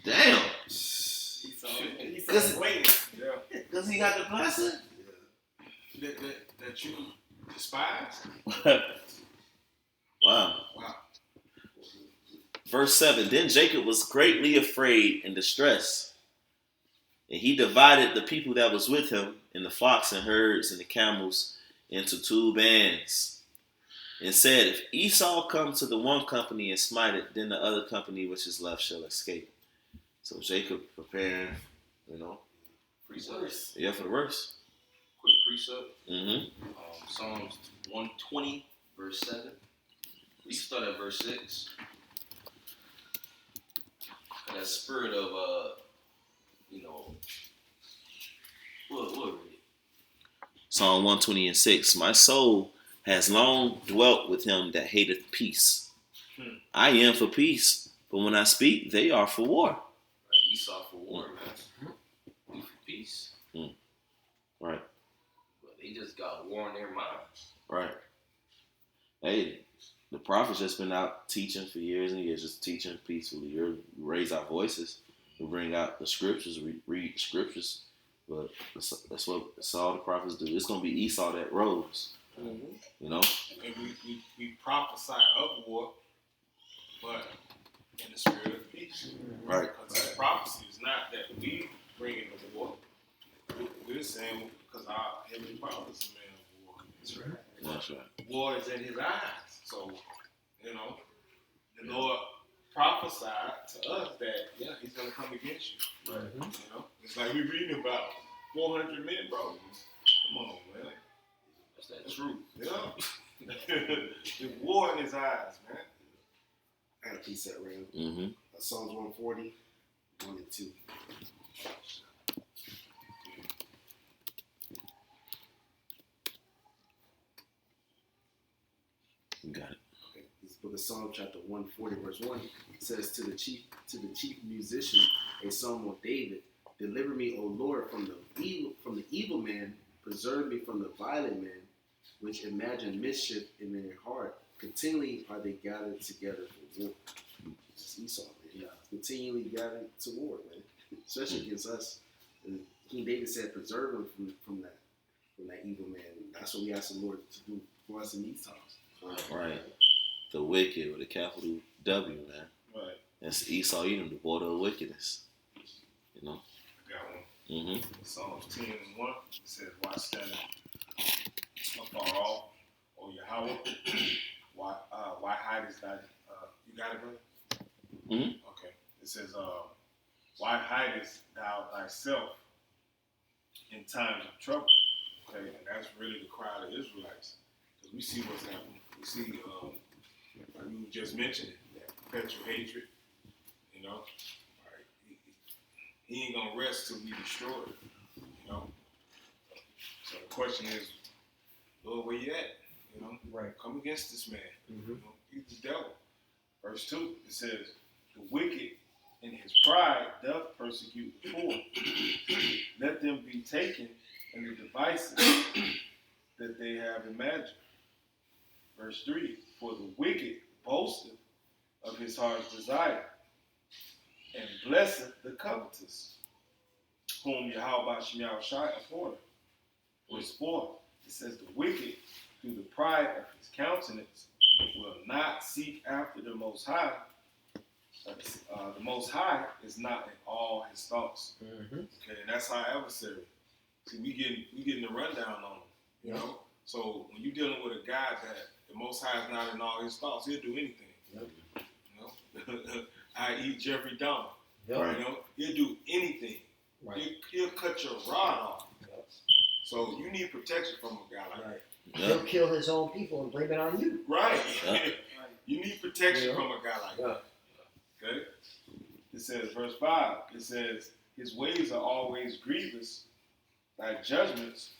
Damn. He's waiting. Yeah. Because he got the blessing? That you despise? Wow. Verse 7, Then Jacob was greatly afraid and distressed. And he divided the people that was with him and the flocks and herds and the camels into 2 bands. And said, If Esau come to the one company and smite it, then the other company which is left shall escape. So Jacob preparing, Precept. Yeah, for the worst. Quick precept. Mm-hmm. Psalms 120, verse 7. We can start at verse 6. That spirit of, what read it? Psalm 120:6. My soul has long dwelt with him that hateth peace. I am for peace, but when I speak, they are for war. Right, Esau for war, man. We for peace. Right. But they just got war in their minds. Right. Hey, the prophet's just been out teaching for years and years, just teaching peacefully. We raise our voices. We bring out the scriptures. We read scriptures. But that's all the prophets do. It's going to be Esau that rose. Mm-hmm. You know? And we prophesy of war, but in the spirit of peace. Right. Because the prophecy is not that we bring in the war. We're saying because our heavenly Father is a man of war. That's right. That's right. War is in his eyes. So, the Lord prophesied to us that, he's going to come against you. Right. It's like we're reading about 400 men, bro. Come on, man. That's that truth. Yeah. There's war in his eyes, man. I got a piece that ring. Mm-hmm. Psalms 140, 1 and 2. You got it. Okay. This book of Psalms, chapter 140, verse 1, says to the chief musician, a psalm of David, deliver me, O Lord, from the evil man, preserve me from the violent man, which imagine mischief in their heart. Continually are they gathered together for war. It's Esau, man. Yeah. Continually gathered to war, man. Especially against us. And King David said, preserve him from that evil man. That's what we ask the Lord to do for us in these times. Right. The wicked with a capital W, man. Right. That's Esau Edom, the border of wickedness. You know? I got one. Mm-hmm. Psalms 10 and 1. It says, why stand afar off, O Yahweh? Why hidest thou? You got it, brother? Mm-hmm. Okay. It says, why hidest thou thyself in times of trouble? Okay, and that's really the cry of the Israelites. Because we see what's happening. We see, like you just mentioned it, that perpetual hatred, you know. Right? He ain't going to rest till we destroy it, you know. So the question is, Lord, where you at? You know, Right. come against this man. Mm-hmm. You know, he's the devil. Verse 2, it says, the wicked in his pride doth persecute the poor. Let them be taken in the devices that they have imagined. Verse 3, for the wicked boasteth of his heart's desire, and blesseth the covetous, whom Yahweh Shemiah Shai abhorreth. Verse 4, it says, the wicked, through the pride of his countenance, will not seek after the Most High. The Most High is not in all his thoughts. Mm-hmm. Okay, and that's our adversary. See, we getting the rundown on him, you know? So when you're dealing with a guy that the Most High is not in all his thoughts, he'll do anything. Yep. You know? I.e. Jeffrey Dahmer. Yep. You know? He'll do anything. Right. He'll cut your rod off. Yep. So you need protection from a guy like Right. Yeah. He'll kill his own people and blame it on you. that. Right. Yeah. You need protection Yeah. from a guy like Yeah. that. Okay? It says, verse 5, it says, his ways are always grievous, thy judgments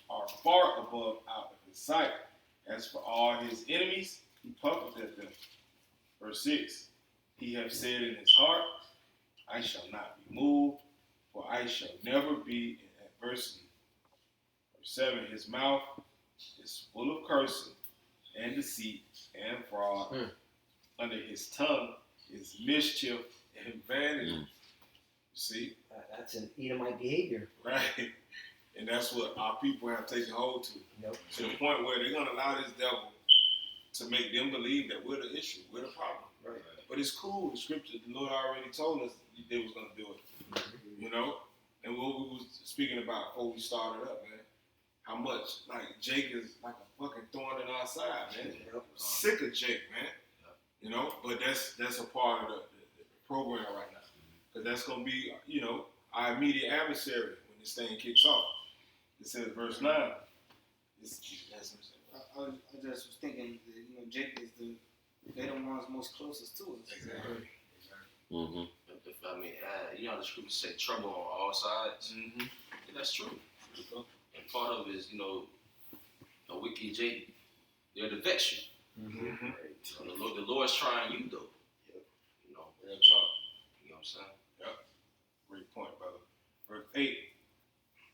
are far above out of his sight. As for all his enemies, he puffeth at them. Verse 6, he hath said in his heart, I shall not be moved, for I shall never be in adversity. Verse 7, his mouth is full of cursing and deceit and fraud. Under his tongue is mischief and vanity. You see? That's an Edomite behavior. Right? And that's what our people have taken hold to. Yep. To the point where they're going to allow this devil to make them believe that we're the issue, we're the problem. Right. But it's cool. The scripture, the Lord already told us they was going to do it. Mm-hmm. You know? And what we was speaking about before we started up, man, how much, like, Jake is like a fucking thorn in our side, man. Yep. Sick of Jake, man. You know? But that's a part of the program right now. Because that's going to be, you know, our immediate adversary when this thing kicks off. It says, verse 9. I just was thinking that, you know, Jake is they the ones most closest to us. Exactly. Mm-hmm. I mean, you know, the scriptures say trouble on all sides. Mm-hmm. And that's true. And part of it is, you know, a wicked Jake, they're to vex you. Mm-hmm. You know, the Lord's trying you, though. Yep. You know, Real talk. you know what I'm saying? Great point, brother. Verse 8,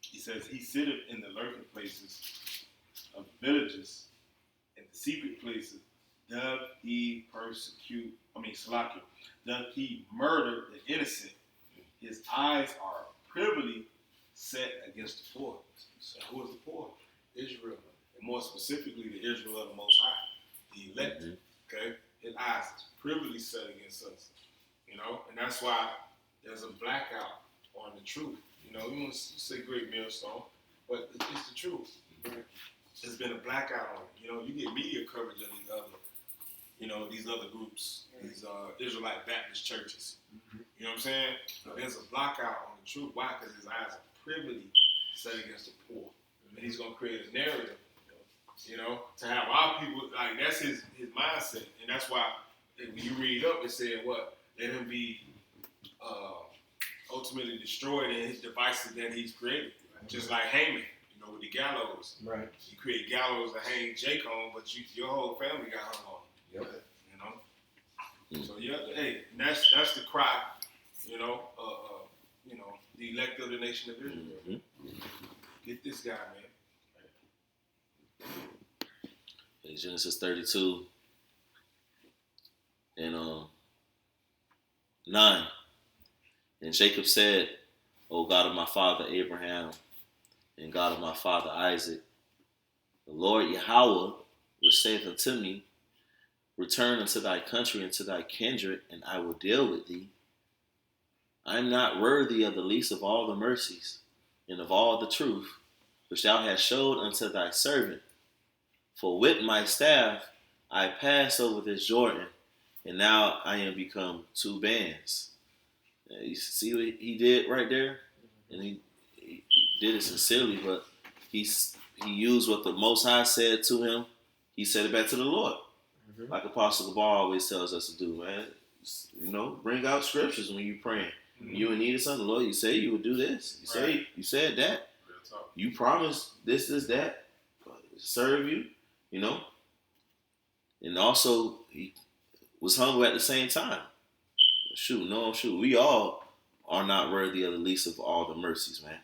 he says, he sitteth in the lurking places of villages, in the secret places, doth he Salakia, doth he murder the innocent. His eyes are privily set against the poor. So who is the poor? Israel. And more specifically, the Israel of the Most High, the elect. Okay? His eyes is privily set against us. You know? And that's why there's a blackout on the truth. You know, you want to say great millstone, but it's the truth. Right? There's been a blackout on it. You know, you get media coverage of these other groups, these Israelite Baptist churches. You know what I'm saying? There's a blackout on the truth. Why? Because his eyes are privily set against the poor. And he's going to create a narrative, you know, to have our people, like, that's his mindset. And that's why when you read up, it said what? Let him be ultimately destroyed in his devices that he's created. Just like Haman, with the gallows. Right. You create gallows to hang Jake on, but your whole family got hung on. Yep. So hey, that's the cry. The elect of the nation of Israel. Mm-hmm. Get this guy, man. Genesis 32 and 9. And Jacob said, O God of my father Abraham, and God of my father Isaac, the Lord Yahweh, which saith unto me, return unto thy country and to thy kindred, and I will deal with thee. I am not worthy of the least of all the mercies, and of all the truth, which thou hast showed unto thy servant. For with my staff I passed over this Jordan, and now I am become two bands. You see what he did right there? And he did it sincerely, but he used what the Most High said to him. He said it back to the Lord. Mm-hmm. Like Apostle Gabar always tells us to do, man. Bring out scriptures when you're praying. Mm-hmm. You in need of something, Lord, you say you would do this. You said that. You promised this, that. Serve you, And also, he was humble at the same time. We all are not worthy of the least of all the mercies, man.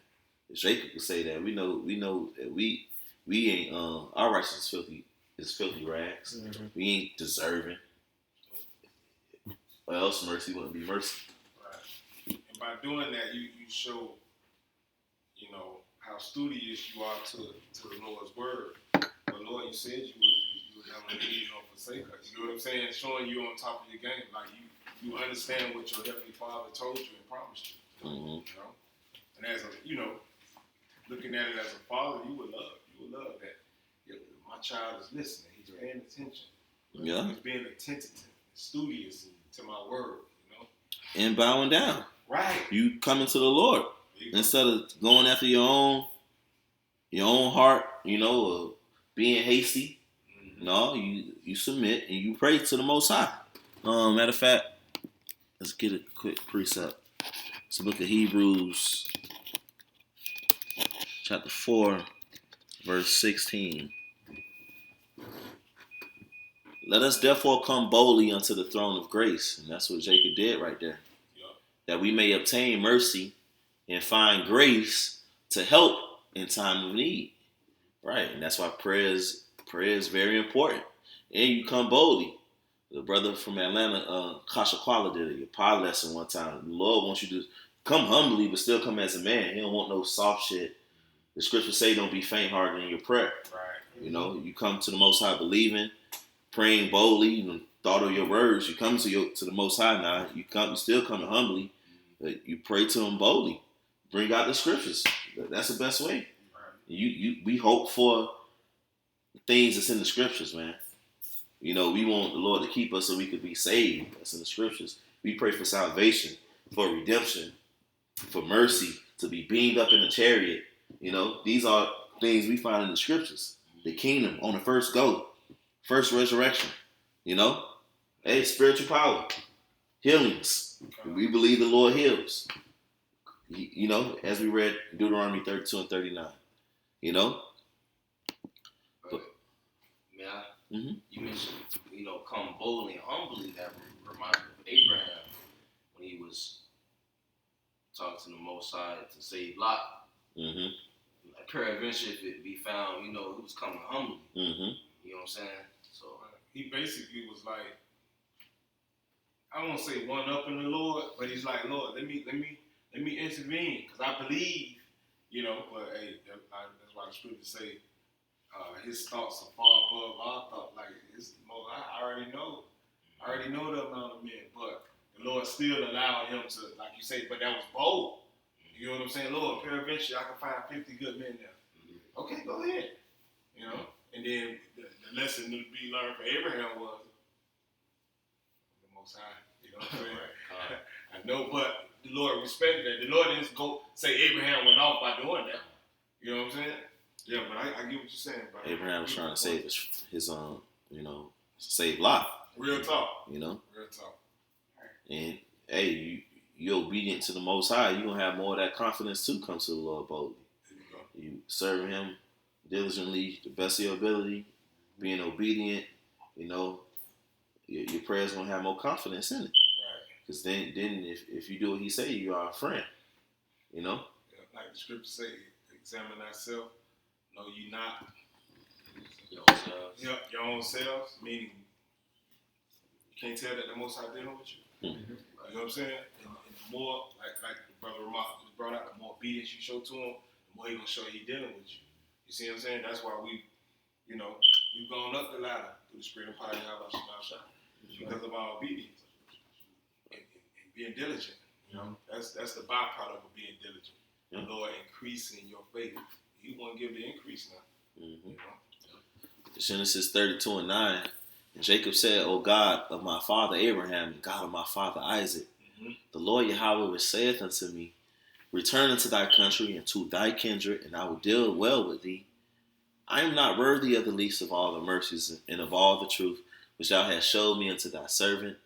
Jacob could say that. We know that we ain't our righteousness is filthy rags. Mm-hmm. We ain't deserving. Or else mercy wouldn't be mercy. Right. And by doing that, you show, how studious you are to the Lord's word. But Lord, you said you would never leave nor forsake us. You know what I'm saying? Showing you on top of your game, like you understand what your heavenly Father told you and promised you. Mm-hmm. And as looking at it as a father, you would love that. My child is listening. He's paying attention. Yeah. He's being attentive, studious to my word. And bowing down. Right. You coming to the Lord instead of going after your own heart. Being hasty. Mm-hmm. No, you submit and you pray to the Most High. Matter of fact, let's get a quick precept. It's the book of Hebrews, chapter 4, verse 16. Let us therefore come boldly unto the throne of grace. And that's what Jacob did right there. Yeah. That we may obtain mercy and find grace to help in time of need. Right. And that's why prayer is very important. And you come boldly. The brother from Atlanta, Kasha Quala, did a pod lesson one time. The Lord wants you to come humbly, but still come as a man. He don't want no soft shit. The scriptures say don't be faint-hearted in your prayer. Right. You come to the Most High believing, praying boldly, thought of your words. You come to the Most High now. You still coming humbly, but you pray to Him boldly. Bring out the scriptures. That's the best way. Right. We hope for things that's in the scriptures, man. We want the Lord to keep us so we could be saved. That's in the scriptures. We pray for salvation, for redemption, for mercy, to be beamed up in the chariot. These are things we find in the scriptures. The kingdom on the first go, first resurrection. Hey, spiritual power, healings. We believe the Lord heals. As we read Deuteronomy 32 and 39. Mm-hmm. You mentioned, come boldly and humbly. That reminds me of Abraham when he was talking to the Most High to save Lot. Mm-hmm. Peradventure, if it be found, he was coming humbly. Mm-hmm. You know what I'm saying? So he basically was like, I won't say one up in the Lord, but he's like, Lord, let me intervene because I believe, But hey, that's why the scriptures say. His thoughts are far above our thoughts. Like I already know the amount of men, but the Lord still allowed him to, like you say, but that was bold. You know what I'm saying? Lord, peradventure I can find 50 good men there. Mm-hmm. Okay, go ahead. And then the lesson to be learned for Abraham was the Most High. You know what I'm saying? Right. I know, but the Lord respected that. The Lord didn't go say Abraham went off by doing that. You know what I'm saying? Yeah, but I get what you're saying, bro. Abraham was trying to save his save Lot. Real talk. Real talk. And hey, you're obedient to the Most High, you're going to have more of that confidence to come to the Lord boldly. There you go. You serving Him diligently, the best of your ability, being obedient, you know, your prayers going to have more confidence in it. Right. Because then if you do what He say, you are a friend, you know? Yeah, like the scripture say, examine thyself. Know you not your own selves, meaning you can't tell that the Most High dealing with you. Mm-hmm. You know what I'm saying? And the more, like the brother Ramah brought out, the more obedience you show to him, the more he gonna show he dealing with you. You see what I'm saying? That's why we've gone up the ladder through the spirit of power, because of our obedience and being diligent. You know, that's the byproduct of being diligent. The Lord increasing your faith. He want to give the increase now. Mm-hmm. You know? Genesis 32:9. And Jacob said, O God of my father Abraham, and God of my father Isaac, the Lord Yahweh which saith unto me, return unto thy country and to thy kindred, and I will deal well with thee. I am not worthy of the least of all the mercies and of all the truth which thou hast showed me unto thy servant.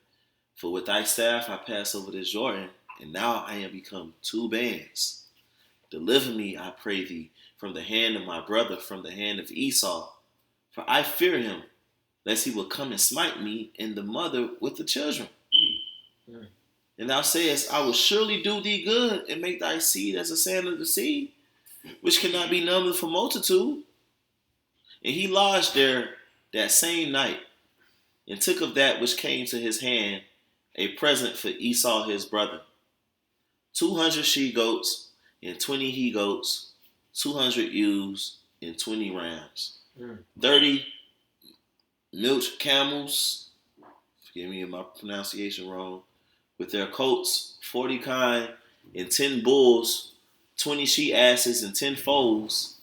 For with thy staff I pass over this Jordan, and now I am become two bands. Deliver me, I pray thee, from the hand of my brother, from the hand of Esau. For I fear him, lest he will come and smite me and the mother with the children. And thou sayest, I will surely do thee good and make thy seed as the sand of the sea, which cannot be numbered for multitude. And he lodged there that same night, and took of that which came to his hand a present for Esau his brother, 200 she-goats and 20 he-goats, 200 ewes and 20 rams, 30 milch camels, forgive me if my pronunciation wrong, with their coats, 40 kine, and 10 bulls, 20 she-asses, and 10 foals.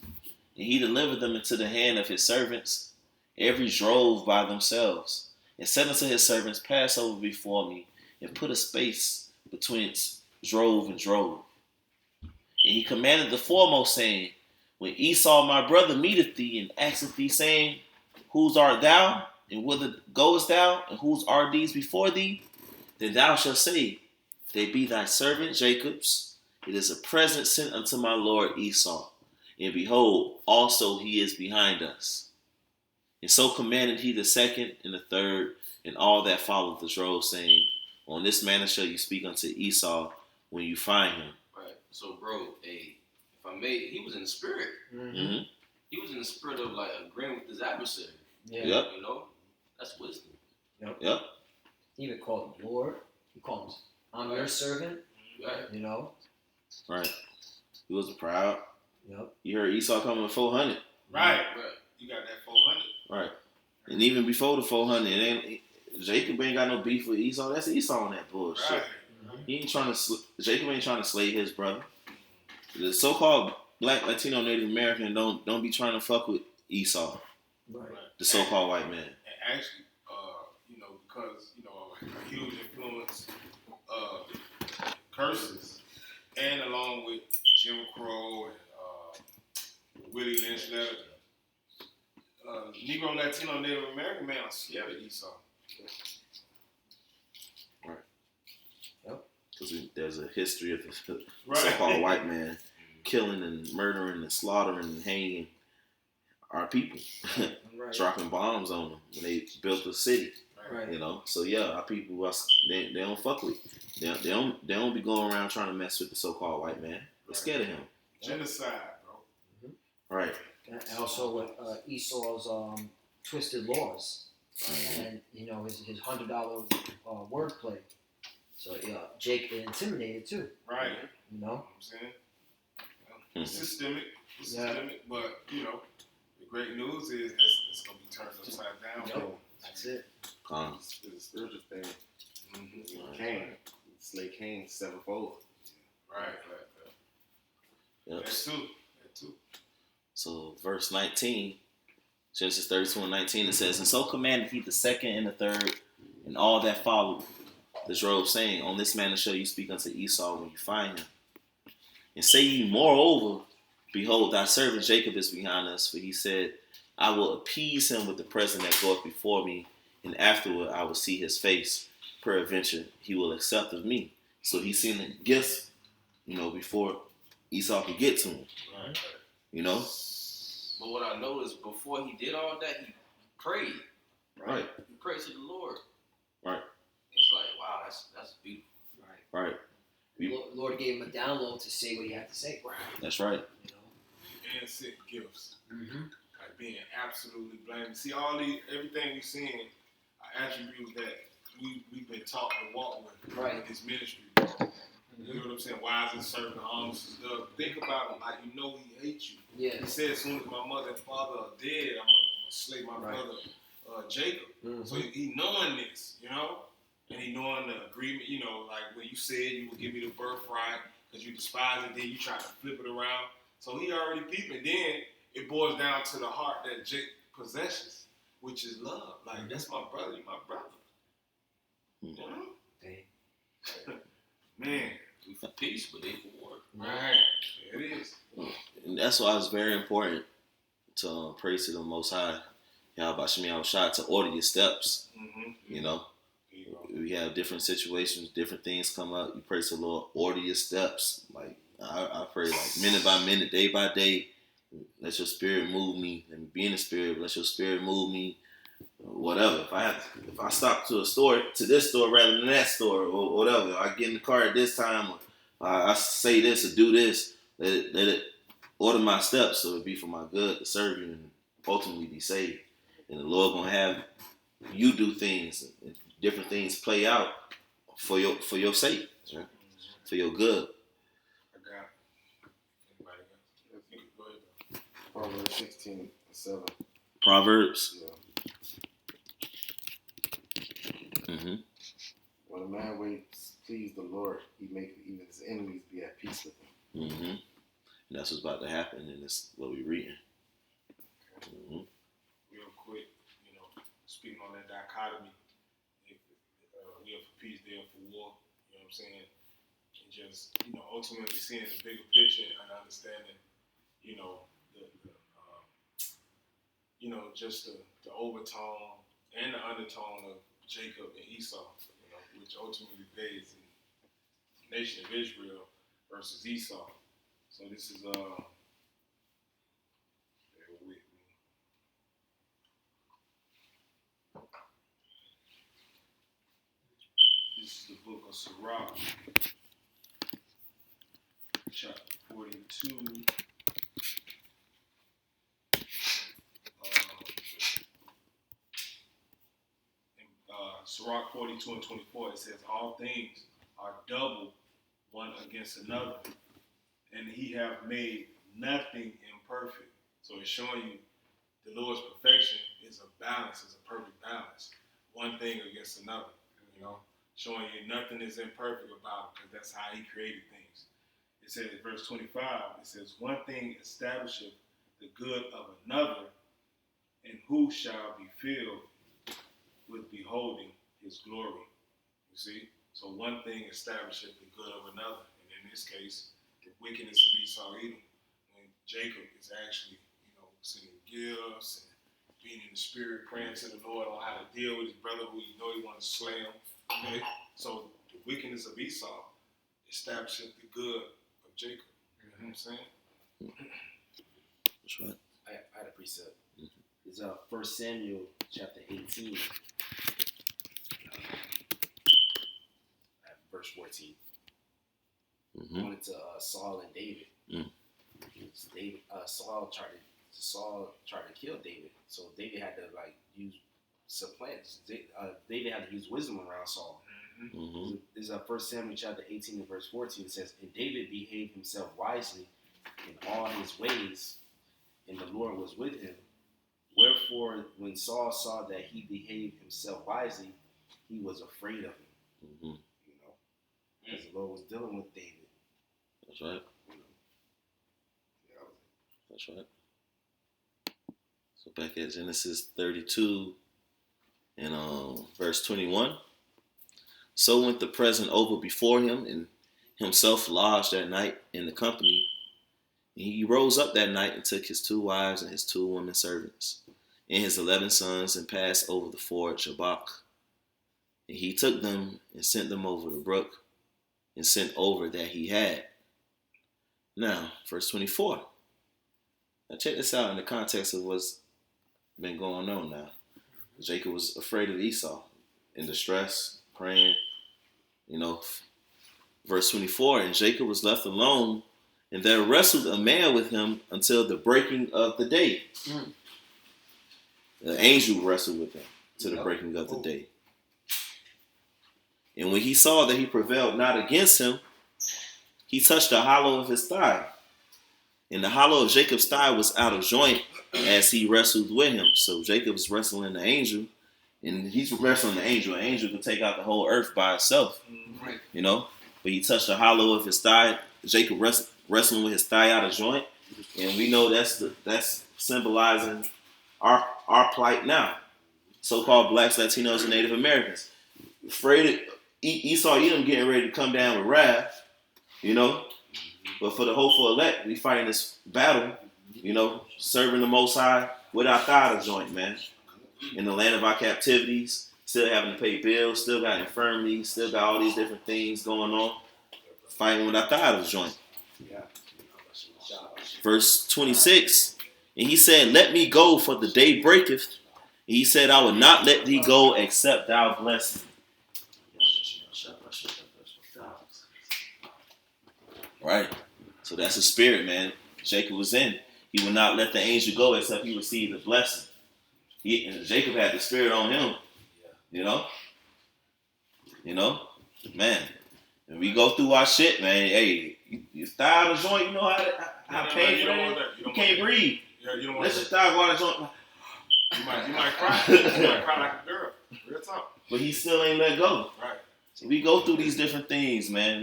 And he delivered them into the hand of his servants, every drove by themselves, and said unto his servants, pass over before me, and put a space between drove and drove. And he commanded the foremost, saying, when Esau my brother meeteth thee, and asketh thee, saying, whose art thou, and whither goest thou, and whose are these before thee? Then thou shalt say, they be thy servant Jacob's. It is a present sent unto my lord Esau. And behold, also he is behind us. And so commanded he the second and the third, and all that followed the drove, saying, on this manner shall you speak unto Esau when you find him. Right. So, bro, if I may, he was in the spirit. Mm-hmm. He was in the spirit of like agreeing with his adversary. Yeah. Yep. You know, that's wisdom. Yep. He even called him Lord. He called him, I'm your servant. Right. You know? Right. He wasn't proud. Yep. You heard Esau coming with 400. Right. Right. You got that 400. Right. And even before the 400, Jacob ain't got no beef with Esau. That's Esau on that bullshit. Right. He ain't trying to. Jacob ain't trying to slay his brother. The so-called Black, Latino, Native American don't be trying to fuck with Esau, Right. the so-called white man. And actually, because a huge influence of curses, and along with Jim Crow and Willie Lynch letter, Negro, Latino, Native American man are scared of Esau. Right. Yep. Because there's a history of the Right. so-called white man killing and murdering and slaughtering and hanging our people, Right. dropping bombs on them when they built the city. Right. You know, so yeah, our people they don't fuck with. They don't be going around trying to mess with the so-called white man. They're scared of him. Genocide, bro. Right. And also with Esau's twisted laws, and his $100 wordplay. So yeah, Jake intimidated too. Right. You know. You know what I'm saying? It's systemic. It's systemic, but the great news is it's gonna be turned upside down. Yep. That's it. It's a spiritual thing. Cain, slay Cain sevenfold. Right. Yep. That too. So verse 19, Genesis 32:19, it says, and so commanded he the second and the third, and all that followed the drove, saying, on this manner shall you speak unto Esau when you find him. And say ye moreover, behold, thy servant Jacob is behind us, for he said, I will appease him with the present that goeth before me, and afterward I will see his face. Peradventure he will accept of me. So he's sending gifts, before Esau could get to him. Right. But what I noticed before he did all that, he prayed. Right. He prayed to the Lord. Right. It's like, wow, that's beautiful. Right. Lord gave him a download to say what he had to say. Right. That's right. And sent gifts. Mm-hmm. Like being absolutely blameless. See, everything we're seeing are attributes that we've been taught to walk with. Right. In this ministry. You know what I'm saying? Wise and serving, honest and stuff. Think about him like he hates you. Yeah. He said, as soon as my mother and father are dead, I'm gonna slay my brother Jacob. Mm-hmm. So he knowing this, and he knowing the agreement, like when you said you would give me the birthright because you despise it, then you try to flip it around. So he already peeping. Then it boils down to the heart that Jake possesses, which is love. Like, that's my brother, you're my brother. You know? Dang. Man. We for peace, but they for war. Right. It is. And that's why it's very important to pray to the Most High, Yahweh Shemi Shah, to order your steps. Mm-hmm. We have different situations, different things come up. You pray to the Lord, order your steps. Like I pray, like minute by minute, day by day. Let your spirit move me, and be in the spirit. Let your spirit move me. Whatever. If I stop to this store rather than that store, or whatever, I get in the car at this time, or I say this or do this. Let it order my steps so it be for my good to serve you and ultimately be saved. And the Lord gonna have you do things and different things play out for your sake, right? For your good. I got it. Anybody else? Go ahead. Proverbs 16:7. Proverbs. Yeah. Mm-hmm. When a man waits, please the Lord, he makes even his enemies be at peace with him. Mm-hmm. And that's what's about to happen, and it's what we're reading. Mm-hmm. Real quick, speaking on that dichotomy, we are for peace, they are for war. You know what I'm saying? And just, ultimately seeing the bigger picture and understanding, just the overtone and the undertone of Jacob and Esau, which ultimately plays in the nation of Israel versus Esau. So this is bear with me. This is the book of Sirach, chapter 42. Sirach 42 and 24, it says, all things are double one against another, and he have made nothing imperfect. So it's showing you the Lord's perfection is a balance, is a perfect balance. One thing against another, showing you nothing is imperfect about it, because that's how he created things. It says in verse 25, it says, one thing establisheth the good of another, and who shall be filled with beholding his glory. You see? So one thing establisheth the good of another. And in this case, the wickedness of Esau Edom, when Jacob is actually, sending gifts and being in the spirit, praying to the Lord on how to deal with his brother who he wants to slay him. Okay? So the wickedness of Esau establisheth the good of Jacob. You know what I'm saying? That's right. I had a precept. It's 1 Samuel chapter 18, at verse 14. Mm-hmm. Going into Saul and David. Saul tried to kill David, so David had to use supplants. David had to use wisdom around Saul. Mm-hmm. This is 1 Samuel chapter 18 and verse 14. It says, and David behaved himself wisely in all his ways, and the Lord was with him. Wherefore, when Saul saw that he behaved himself wisely, he was afraid of him. Mm-hmm. Because the Lord was dealing with David. That's right. That's right. So back at Genesis 32 and verse 21. So went the present over before him, and himself lodged that night in the company. And he rose up that night and took his 2 wives and his 2 women servants and his 11 sons and passed over the ford Jabbok. And he took them and sent them over the brook. and sent over that he had. Now, verse 24. Now check this out in the context of what's been going on now. Jacob was afraid of Esau, in distress, praying, Verse 24, and Jacob was left alone, and there wrestled a man with him until the breaking of the day. The angel wrestled with him to the breaking of the day. And when he saw that he prevailed not against him, he touched the hollow of his thigh. And the hollow of Jacob's thigh was out of joint as he wrestled with him. So Jacob's wrestling the angel, and he's wrestling the angel. An angel can take out the whole earth by itself, But he touched the hollow of his thigh. Jacob wrestling with his thigh out of joint, and we know that's symbolizing our plight now. So-called blacks, Latinos, and Native Americans. Afraid of Esau, Edom getting ready to come down with wrath, But for the hopeful elect, we fighting this battle, serving the Most High with our thigh out of joint, man. In the land of our captivities, still having to pay bills, still got infirmities, still got all these different things going on. Fighting with our thigh out of joint. Verse 26, and he said, let me go, for the day breaketh. And he said, I will not let thee go, except thou bless me. Right. So that's the spirit, man. Jacob was in. He would not let the angel go except he received the blessing. Jacob had the spirit on him. Man. And we go through our shit, man. Hey, you thigh out of joint, you know how painful it is? You can't breathe. Yeah, you don't want Let's just thigh out of joint. You might cry. You might cry like a girl. Real talk. But he still ain't let go. Right. So we go through these different things, man.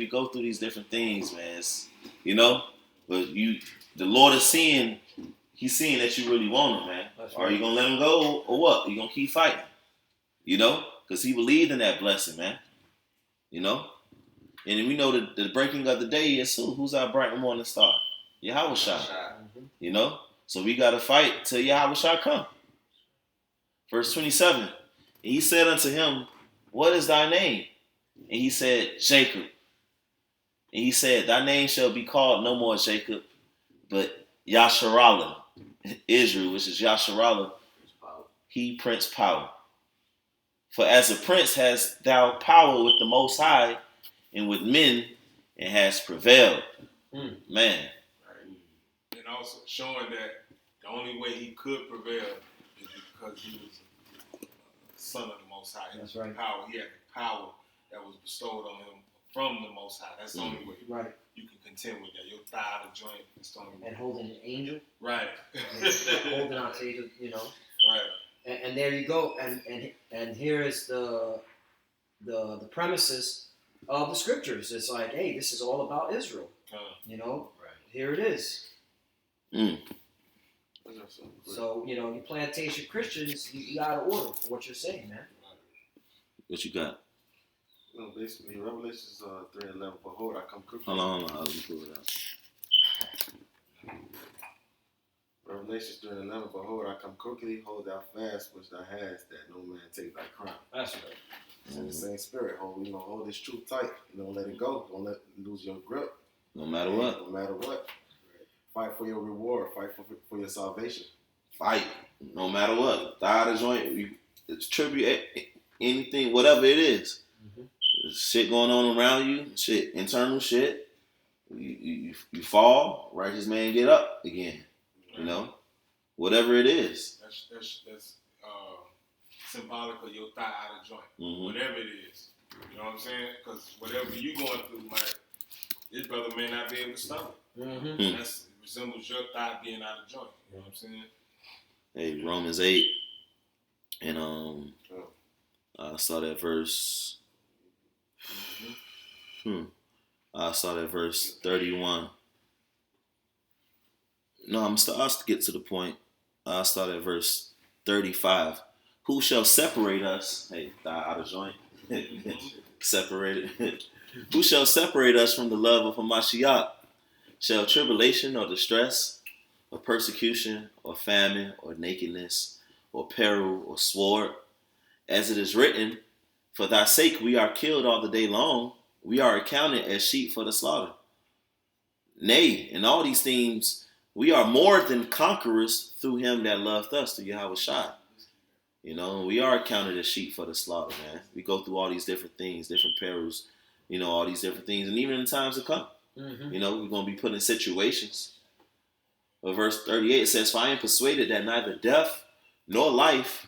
But the Lord is seeing, he's seeing that you really want him, man. That's right. Are you going to let him go or what? You going to keep fighting? Because he believed in that blessing, man. And we know that the breaking of the day is who? Who's our bright morning star? Yahweh Shai. So we got to fight till Yahweh Shai come. Verse 27. And he said unto him, what is thy name? And he said, Jacob. And he said, thy name shall be called no more Jacob, but Yasharallah. Israel, which is Yasharallah, he Prince Power. For as a prince hast thou power with the Most High, and with men, and has prevailed. Man. And also showing that the only way he could prevail is because he was a son of the Most High. That's right. Power. He had the power that was bestowed on him from the Most High. That's the only way you can contend with that. Your thigh out of joint. That's the only way. And holding an angel. Right. Holding on to angel, Right. And there you go. And here is the premises of the scriptures. It's like, hey, this is all about Israel. Here it is. So, you plantation Christians, you out of order for what you're saying, man. What you got? Basically, Revelations 3:11. Behold, I come quickly. Hold on. Let me pull it out. Revelations 3:11. Behold, I come quickly. Hold thou fast which thou hast, that no man take thy crown. That's right. It's in the same spirit. Hold this truth tight. Don't let it go. Don't let it lose your grip. No matter what. No matter what. Fight for your reward. Fight for your salvation. Fight. No matter what. Thigh out of joint. It's tribute. Anything. Whatever it is. Shit going on around you. Shit. Internal shit. You fall. Righteous man get up again. Whatever it is. That's symbolic of your thigh out of joint. Whatever it is. You know what I'm saying? Because whatever you going through, this brother may not be able to stomach. That resembles your thigh being out of joint. You know what I'm saying? Hey, Romans 8. And I saw that verse. I saw that verse 31. No, I'll get to the point. I'll start at verse 35. Who shall separate us? Hey, thigh out of joint. Separated. Who shall separate us from the love of Hamashiach? Shall tribulation or distress, or persecution, or famine, or nakedness, or peril, or sword? As it is written, for thy sake we are killed all the day long. we are accounted as sheep for the slaughter. Nay, in all these things, we are more than conquerors through him that loved us, through Yahweh Shai. You know, we are accounted as sheep for the slaughter, man. We go through all these different things, different perils, you know, all these different things. And even in the times to come, you know, we're going to be put in situations. But verse 38 says, for I am persuaded that neither death, nor life,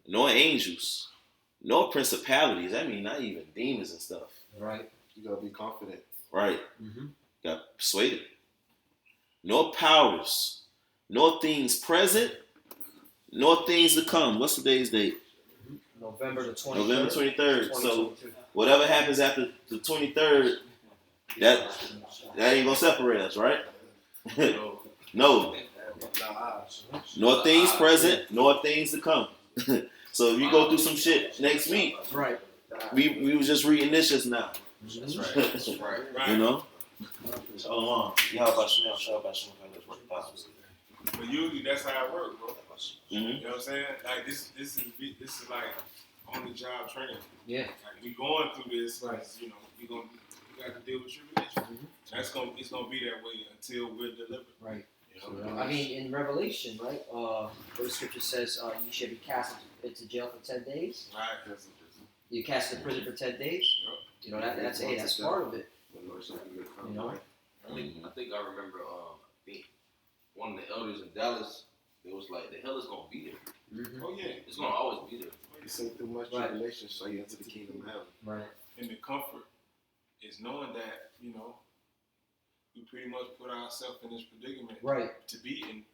nor angels, nor principalities, I mean, not even demons and stuff. Right. You gotta be confident. Right. Mm-hmm. Got persuaded. Nor powers, nor things present, nor things to come. What's today's date? November the 23rd. November 23rd. So 2022. whatever happens after the 23rd, that ain't gonna separate us, right? No. Nor things present, nor things to come. So if you go through some shit next week, Right. we was just reading this just now. That's right. That's right. You know? But usually that's how it works, bro. Mm-hmm. You know what I'm saying? Like this is like on the job training. Yeah. Like we going through this, Right. you know, we got to deal with tribulation. It's gonna be that way until we're delivered. Right. You know? I mean, in Revelation, right, where the scripture says you should be cast into jail for 10 days. Right. You cast into prison for 10 days. Yep. You know, that's part of it. You know? I think I remember. I think one of the elders in Dallas. It was like the hell is gonna be there. Mm-hmm. Oh yeah. It's gonna always be there. You sink through much Right. tribulation, so you into the kingdom of heaven. Right. And the comfort is knowing that, you know, we pretty much put ourselves in this predicament Right. to be in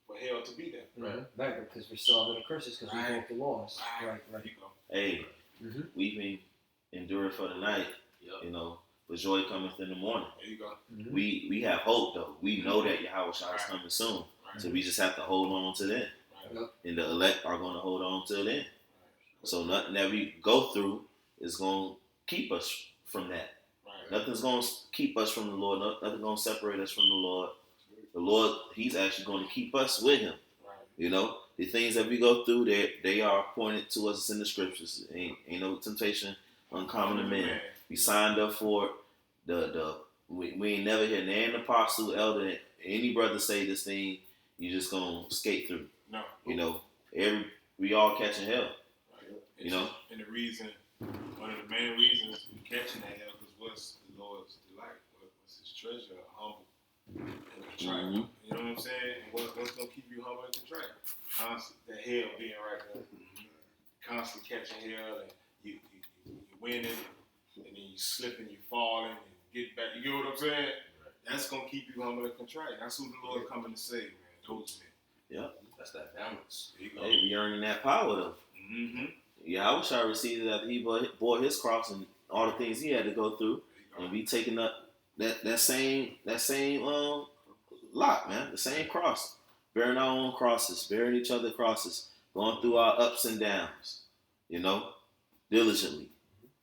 for hell to be there. Right. Because we're still under the curses because we broke the laws. Right. There you go. Hey, weeping endure for the night, Yep. you know, but joy cometh in the morning. There you go. Mm-hmm. We have hope though. We know that Yahweh Shai is coming soon. Right. So we just have to hold on to that. Right. And the elect are going to hold on till then. So nothing that we go through is going to keep us from that. Right. Nothing's going to keep us from the Lord. Nothing's going to separate us from the Lord. The Lord, He's actually going to keep us with Him. Right. You know, the things that we go through, they are pointed to us in the scriptures. Ain't no temptation uncommon to man. We signed up for it. We ain't never heard an apostle, elder, any brother say this thing. You just gonna skate through. No. You know, we all catching hell. Right. You know. And the reason, one of the main reasons we catching that hell, because what's the Lord's delight? What's His treasure? Humble and contrite. Mm-hmm. You know what I'm saying? And what's gonna keep you humble and contrite? Constant, the hell being right there. Constantly catching hell, and you winning, and then you slipping, you falling, and get back. You get what I'm saying? That's gonna keep you humble and contrite. That's who the Lord coming to save, man. Those men. Yep. That's that balance. There you go. Hey, we earning that power though. Mm-hmm. Yeah, I wish I received it after He bore His cross and all the things He had to go through, and we taking up that same lot, man. The same cross, bearing our own crosses, bearing each other's crosses, going through our ups and downs, you know, diligently,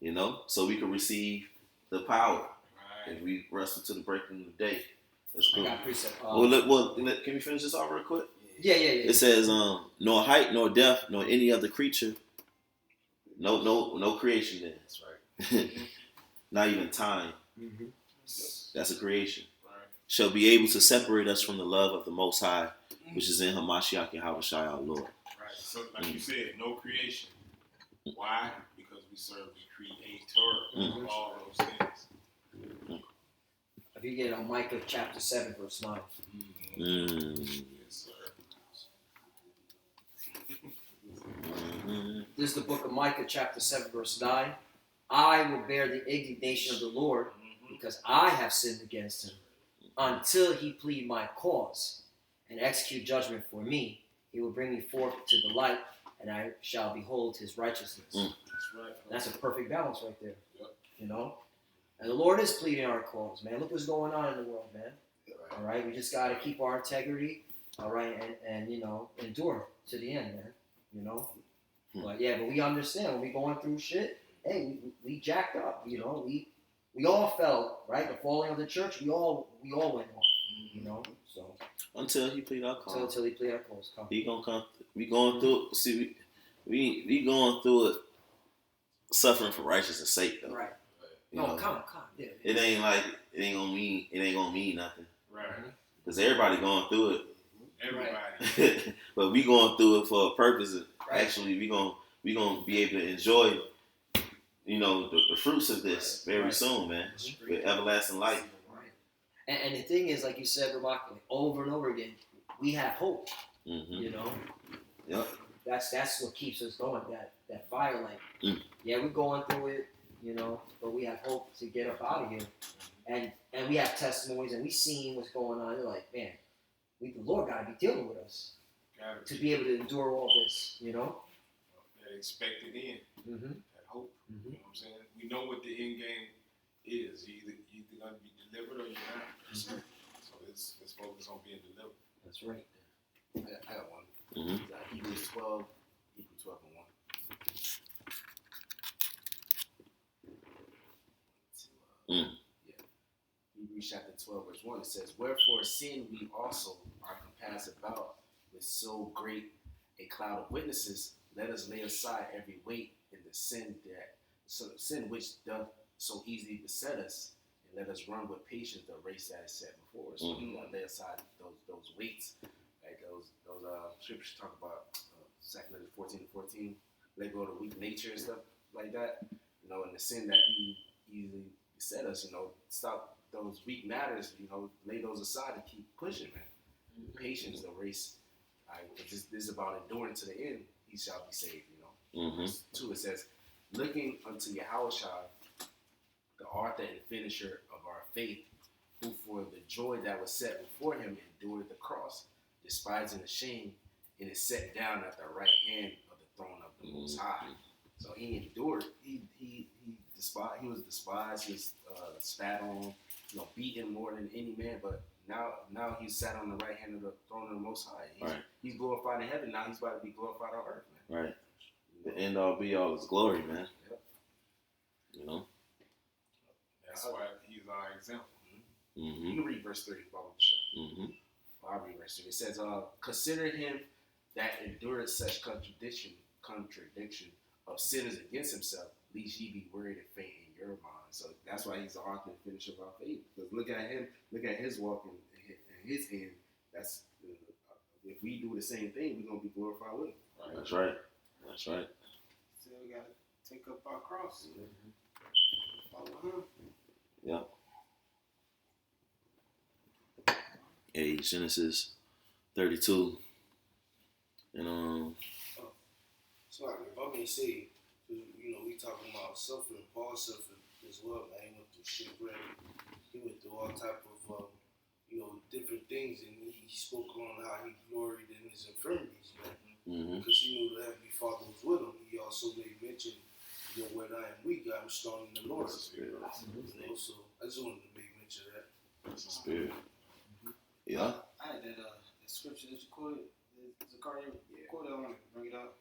you know, so we can receive the power. Right. And we wrestle to the breaking of the day. That's I cool. got precept. Can we finish this off real quick? Yeah. It says, nor height, nor depth, nor any other creature. No creation then. That's right. Not even time. Mm-hmm. That's a creation. Right. Shall be able to separate us from the love of the Most High, which is in Hamashiach Yahweh Shai our Lord. Right. So, like you said, no creation. Why? Because we serve the Creator of all those things. If you get on Micah chapter 7, verse 9. Mm. Yes, sir. Mm-hmm. This is the book of Micah chapter 7, verse 9. I will bear the indignation of the Lord because I have sinned against him. Until he plead my cause and execute judgment for me, he will bring me forth to the light, and I shall behold his righteousness. Mm. That's right. That's a perfect balance right there. Yep. You know? And the Lord is pleading our cause, man. Look what's going on in the world, man. All right? We just got to keep our integrity, all right, and you know, endure to the end, man. You know? But we understand when we going through shit, hey, we jacked up, you know? We all fell, right? The falling of the church, we all went off, you know? So Until He plead our cause. until he plead our cause, come. He gonna come. We going through. See, we going through it, suffering for righteousness' sake, though. Right. You No, know, come. Yeah. it ain't gonna mean nothing. Right. Because everybody going through it. Everybody. But we going through it for a purpose. Right. Actually, we gonna be able to enjoy, the fruits of this very soon, man. With everlasting life. Right. And the thing is, like you said, remarkably, over and over again, we have hope. Mm-hmm. You know. Yep. That's what keeps us going. That fire, like, yeah, we're going through it, but we have hope to get up out of here. And we have testimonies, and we seen what's going on. They're like, man, the Lord got to be dealing with us to be able to endure all this, That expected end. Mm-hmm. That hope. Mm-hmm. You know what I'm saying? We know what the end game is. You're either going to be delivered or you're not. Mm-hmm. So let's focus on being delivered. That's right. I got one. Mm-hmm. Hebrews 12 and 1. Hebrews chapter 12, verse 1, it says, wherefore, seeing we also are compassed about with so great a cloud of witnesses, let us lay aside every weight and the sin which doth so easily beset us, and let us run with patience the race that is set before us. So we gotta lay aside those weights, like those scriptures talk about 2 Corinthians 14, let go of the weak nature and stuff like that, and the sin that easily beset us, stop those weak matters, lay those aside and keep pushing, man. Patience, the race. This is about enduring to the end. He shall be saved. Verse 2, it says, looking unto Yahushua, the author and finisher of our faith, who for the joy that was set before him endured the cross, despising the shame, and is set down at the right hand of the throne of the Most High. So he endured. He was despised. He was spat on, beaten more than any man. But now he's sat on the right hand of the throne of the Most High. He's glorified in heaven. Now he's about to be glorified on earth, man. Right. The end all be all is glory, man. Yep. That's why he's our example. Mm-hmm. You can read verse 30 follow the show. Mm-hmm. I'll read verse 30. It says, consider him that endured such contradiction of sinners against himself, lest ye be worried and faint in your mind. So that's why he's the author and finisher of our faith. Because look at his walk and his end. That's if we do the same thing, we're gonna be glorified with him. Right. That's right. That's right. So we gotta take up our cross. Follow him. Yeah. Genesis 32. And So if I may say, we talking about suffering. Paul suffered as well, man. He went through shipwreck. He went through all type of different things, and he spoke on how he gloried in his infirmities, man. Because he knew the Heavenly Father was with him. He also made mention, when I am weak, I am strong in the Lord. So I just wanted to make mention of that. That's the spirit. Yeah. I had that scripture that you quoted, Zakaria quoted. I want to bring it up.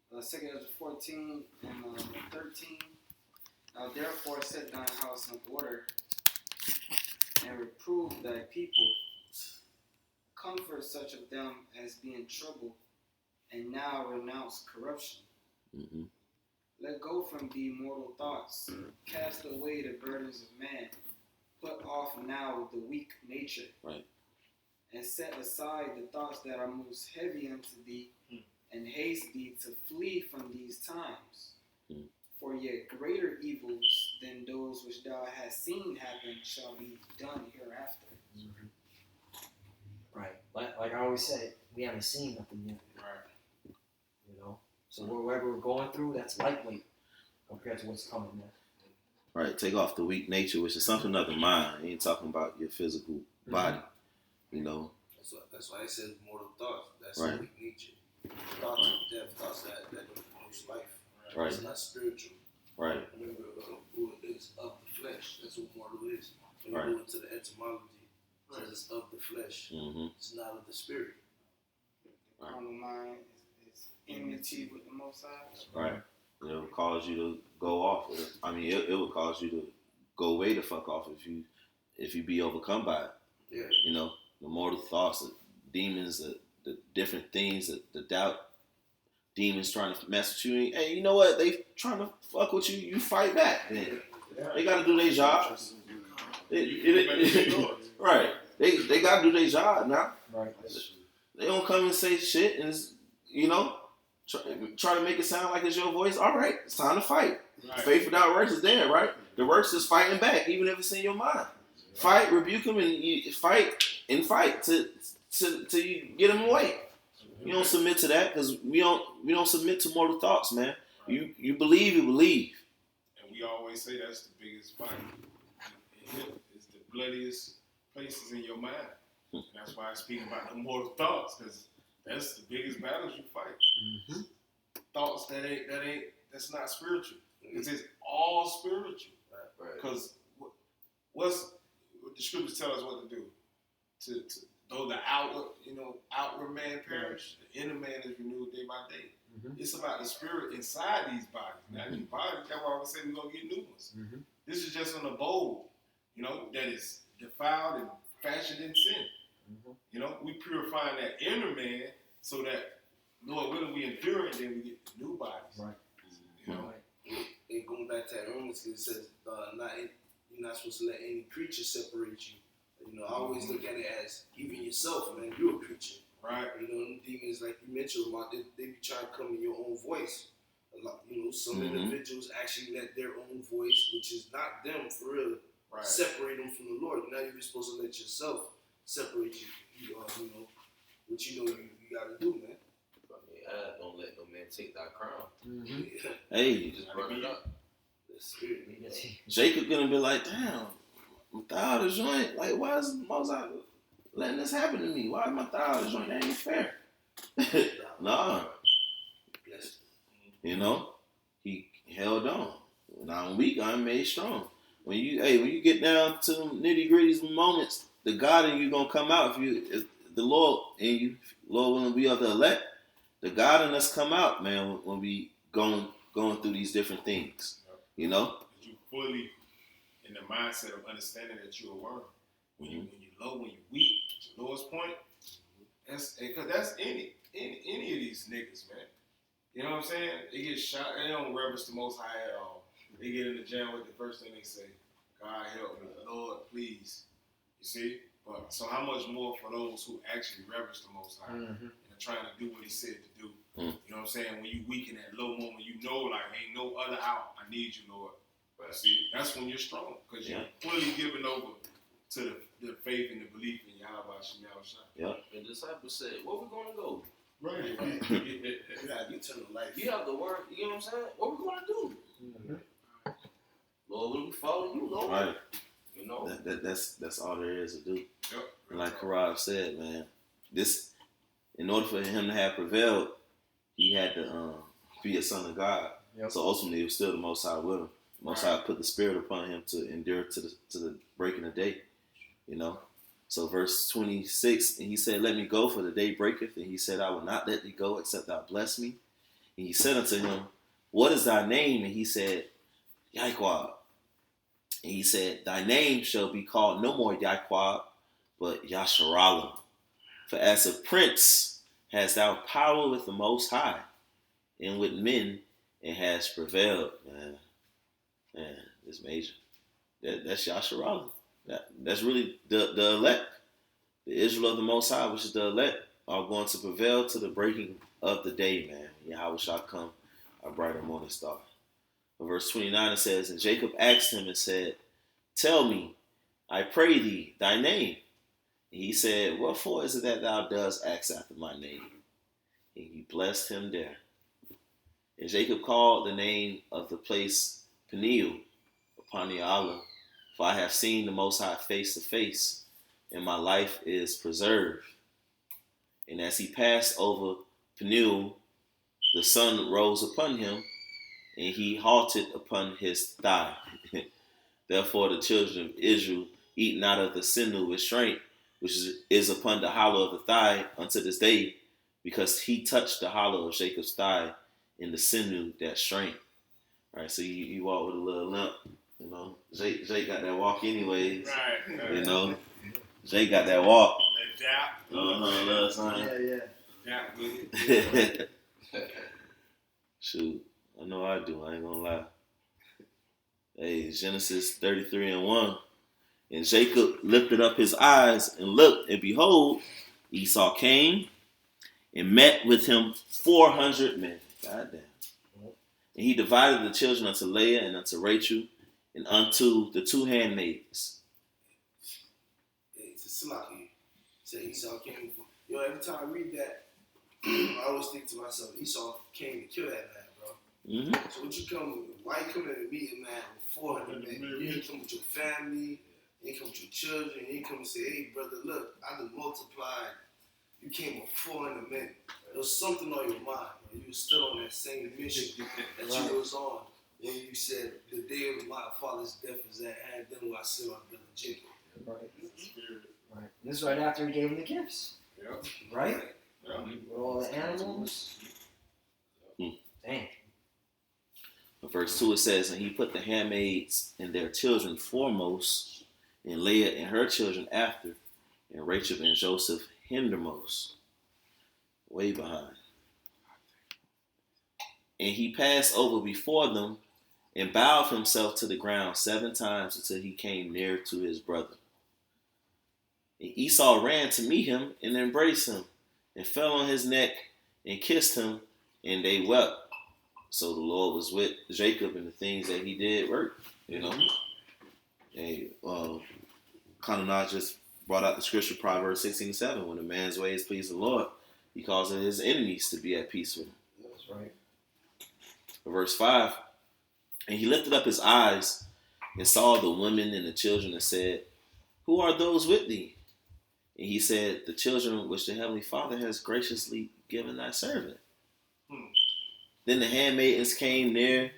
2 Ezra 14 and 13. Now therefore set thine house in order, and reprove thy people. Comfort such of them as be in trouble, and now renounce corruption. Mm-hmm. Let go from thee mortal thoughts. Cast away the burdens of man. Put off now the weak nature. Right. And set aside the thoughts that are most heavy unto thee, and haste thee to flee from these times. For yet greater evils than those which thou hast seen happen shall be done hereafter. Right. Like I always say, we haven't seen nothing yet. Right. So wherever we're going through, that's lightweight compared to what's coming next. Right. Take off the weak nature, which is something of the mind. He ain't talking about your physical body. That's why I said mortal thoughts. That's right. weak nature. Thoughts of death, thoughts that don't produce life. Right. It's not spiritual. Right. Remember, it's of the flesh. That's what mortal is. When Right. you go into the etymology, it says it's of the flesh. Mm-hmm. It's not of the spirit. The carnal mind is enmity with the Most High. Right. It will cause you to go off. It will cause you to go way the fuck off if you be overcome by it. Yeah. The mortal thoughts, the demons, the different things, the doubt, demons trying to mess with you. Hey, you know what? They trying to fuck with you. You fight back. Then They got to do their jobs. Right. They got to do their job now. Right. They don't come and say shit and, try to make it sound like it's your voice. All right, it's time to fight. Right. Faith without works is dead, right? The works is fighting back, even if it's in your mind. Fight, rebuke him, and you fight till you get him away. You don't submit to that because we don't submit to mortal thoughts, man. Right. You believe, you believe. And we always say that's the biggest fight. It's the bloodiest places in your mind. And that's why I speak about the mortal thoughts, because that's the biggest battles you fight. Mm-hmm. Thoughts that's not spiritual. Because it's all spiritual. Because what the scriptures tell us what to do. To though the outward man perish, the inner man is renewed day by day. Mm-hmm. It's about the spirit inside these bodies. Now these bodies, that's why I say we're gonna get new ones. Mm-hmm. This is just on a bowl, that is defiled and fashioned in sin. Mm-hmm. We purifying that inner man so that, Lord willing, we endure it, then we get the new bodies. Right. And going back to that Romans, it says, you're not supposed to let any creature separate you. I always look at it as even yourself, man. You're a creature, right? Them demons, like you mentioned, they be trying to come in your own voice. A lot, some individuals actually let their own voice, which is not them for real, separate them from the Lord. You're not even supposed to let yourself separate you. What you got to do, man. Don't let no man take thy crown. Mm-hmm. Hey, you just burn it up. Jacob gonna be like, damn. My thigh out of joint. Like, why is Moses letting this happen to me? Why is my thigh out of joint? That ain't fair. Nah. He held on. Now I'm weak, I'm made strong. When you get down to them nitty gritty moments, the God in you gonna come out. If the Lord in you, Lord willing, we are the elect. The God in us come out, man. When we going through these different things, You fully in the mindset of understanding that you're a worm. When you're low, when you're weak, to your lowest point, that's any of these niggas, man. You know what I'm saying? They get shot, they don't reverence the Most High at all. They get in the jam with the first thing they say, God help me, Lord please. You see? But so how much more for those who actually reverence the Most High and are trying to do what He said to do? You know what I'm saying? When you weak in that low moment, like ain't no other out. I need you, Lord. But see, that's when you're strong, because you're fully given over to the faith and the belief in Yahweh Shemel. Yeah. The disciples said, "Where we gonna go? Right. You have eternal life. You have the word. You know what I'm saying? What we gonna do? Mm-hmm. Lord, will we follow you, Lord? Right. That's all there is to do. Yep. And like Karab said, man, in order for him to have prevailed, he had to be a son of God. Yep. So ultimately, it was still the Most High with him. Most High put the Spirit upon him to endure to the breaking of day. So verse 26, and he said, "Let me go, for the day breaketh." And he said, "I will not let thee go, except thou bless me." And he said unto him, "What is thy name?" And he said, "Yahweh." And he said, "Thy name shall be called no more Yahweh, but Yasharallah. For as a prince hast thou power with the Most High, and with men, and has prevailed." Man, it's major. That's Yasharallah. That's really the elect. The Israel of the Most High, which is the elect, are going to prevail to the breaking of the day, man. Yahweh shall come, a brighter morning star. In verse 29 it says, "And Jacob asked him and said, Tell me, I pray thee, thy name. And he said, What for is it that thou dost ask after my name? And he blessed him there. And Jacob called the name of the place Peniel upon the olive, for I have seen the Most High face to face, and my life is preserved. And as he passed over Peniel, the sun rose upon him, and he halted upon his thigh. Therefore the children of Israel eat not of the sinew with strength, which is upon the hollow of the thigh unto this day, because he touched the hollow of Jacob's thigh in the sinew that strength. All right, so you walk with a little limp, Jake got that walk anyways. Right. Jake got that walk. That dap. Yeah. Dap with it. Shoot, I know I do. I ain't gonna lie. Hey, Genesis 33:1. And Jacob lifted up his eyes and looked, and behold, Esau came and met with him 400 men. God damn. And he divided the children unto Leah and unto Rachel and unto the two handmaids. It's a Salaki. Say Esau came. Yo, every time I read that, I always think to myself, Esau came to kill that man, bro. Mm-hmm. So what you come with? Why you coming to meet a man with 400 men? You ain't come with your family. You ain't come with your children. You ain't come and say, hey, brother, look, I done multiplied. You came with 400 men. There was something on your mind, bro. You were still on that same mission that you was on when you said, the day of my father's death is at hand, then will I see my brother Jacob. Right. Right. This is right after he gave him the gifts. Yeah. Right? Yeah. With all the animals. Dang. Verse 2 it says, and he put the handmaids and their children foremost, and Leah and her children after, and Rachel and Joseph hindermost, way behind. And he passed over before them and bowed himself to the ground 7 times until he came near to his brother. And Esau ran to meet him and embraced him and fell on his neck and kissed him, and they wept. So the Lord was with Jacob, and the things that he did worked, you know. And Kananah just brought out the scripture, Proverbs 16:7. When a man's ways please the Lord, he causes his enemies to be at peace with him. That's right. Verse 5, and he lifted up his eyes and saw the women and the children and said, who are those with thee? And he said, the children which the Heavenly Father has graciously given thy servant. Then the handmaidens came near,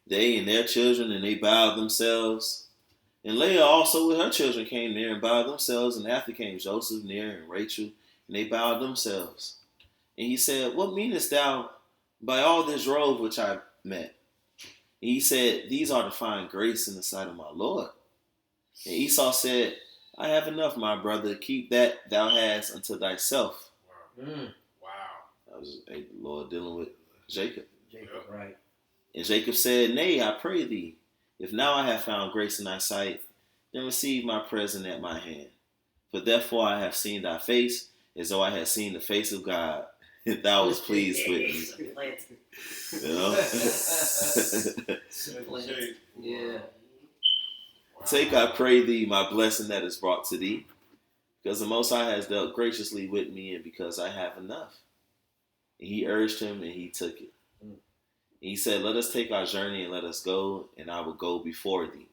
they and their children, and they bowed themselves. And Leah also with her children came near and bowed themselves. And after came Joseph near and Rachel, and they bowed themselves. And he said, what meanest thou by all this robe which I met? And he said, these are to find grace in the sight of my Lord. And Esau said, I have enough, my brother. Keep that thou hast unto thyself. Wow. That was the Lord dealing with Jacob. Jacob, right. And Jacob said, nay, I pray thee, if now I have found grace in thy sight, then receive my present at my hand. For therefore I have seen thy face, as though I had seen the face of God, and thou was pleased with me. You know? Yeah. Take, I pray thee, my blessing that is brought to thee, because the Most High has dealt graciously with me, and because I have enough. And he urged him, and he took it. And he said, let us take our journey, and let us go, and I will go before thee.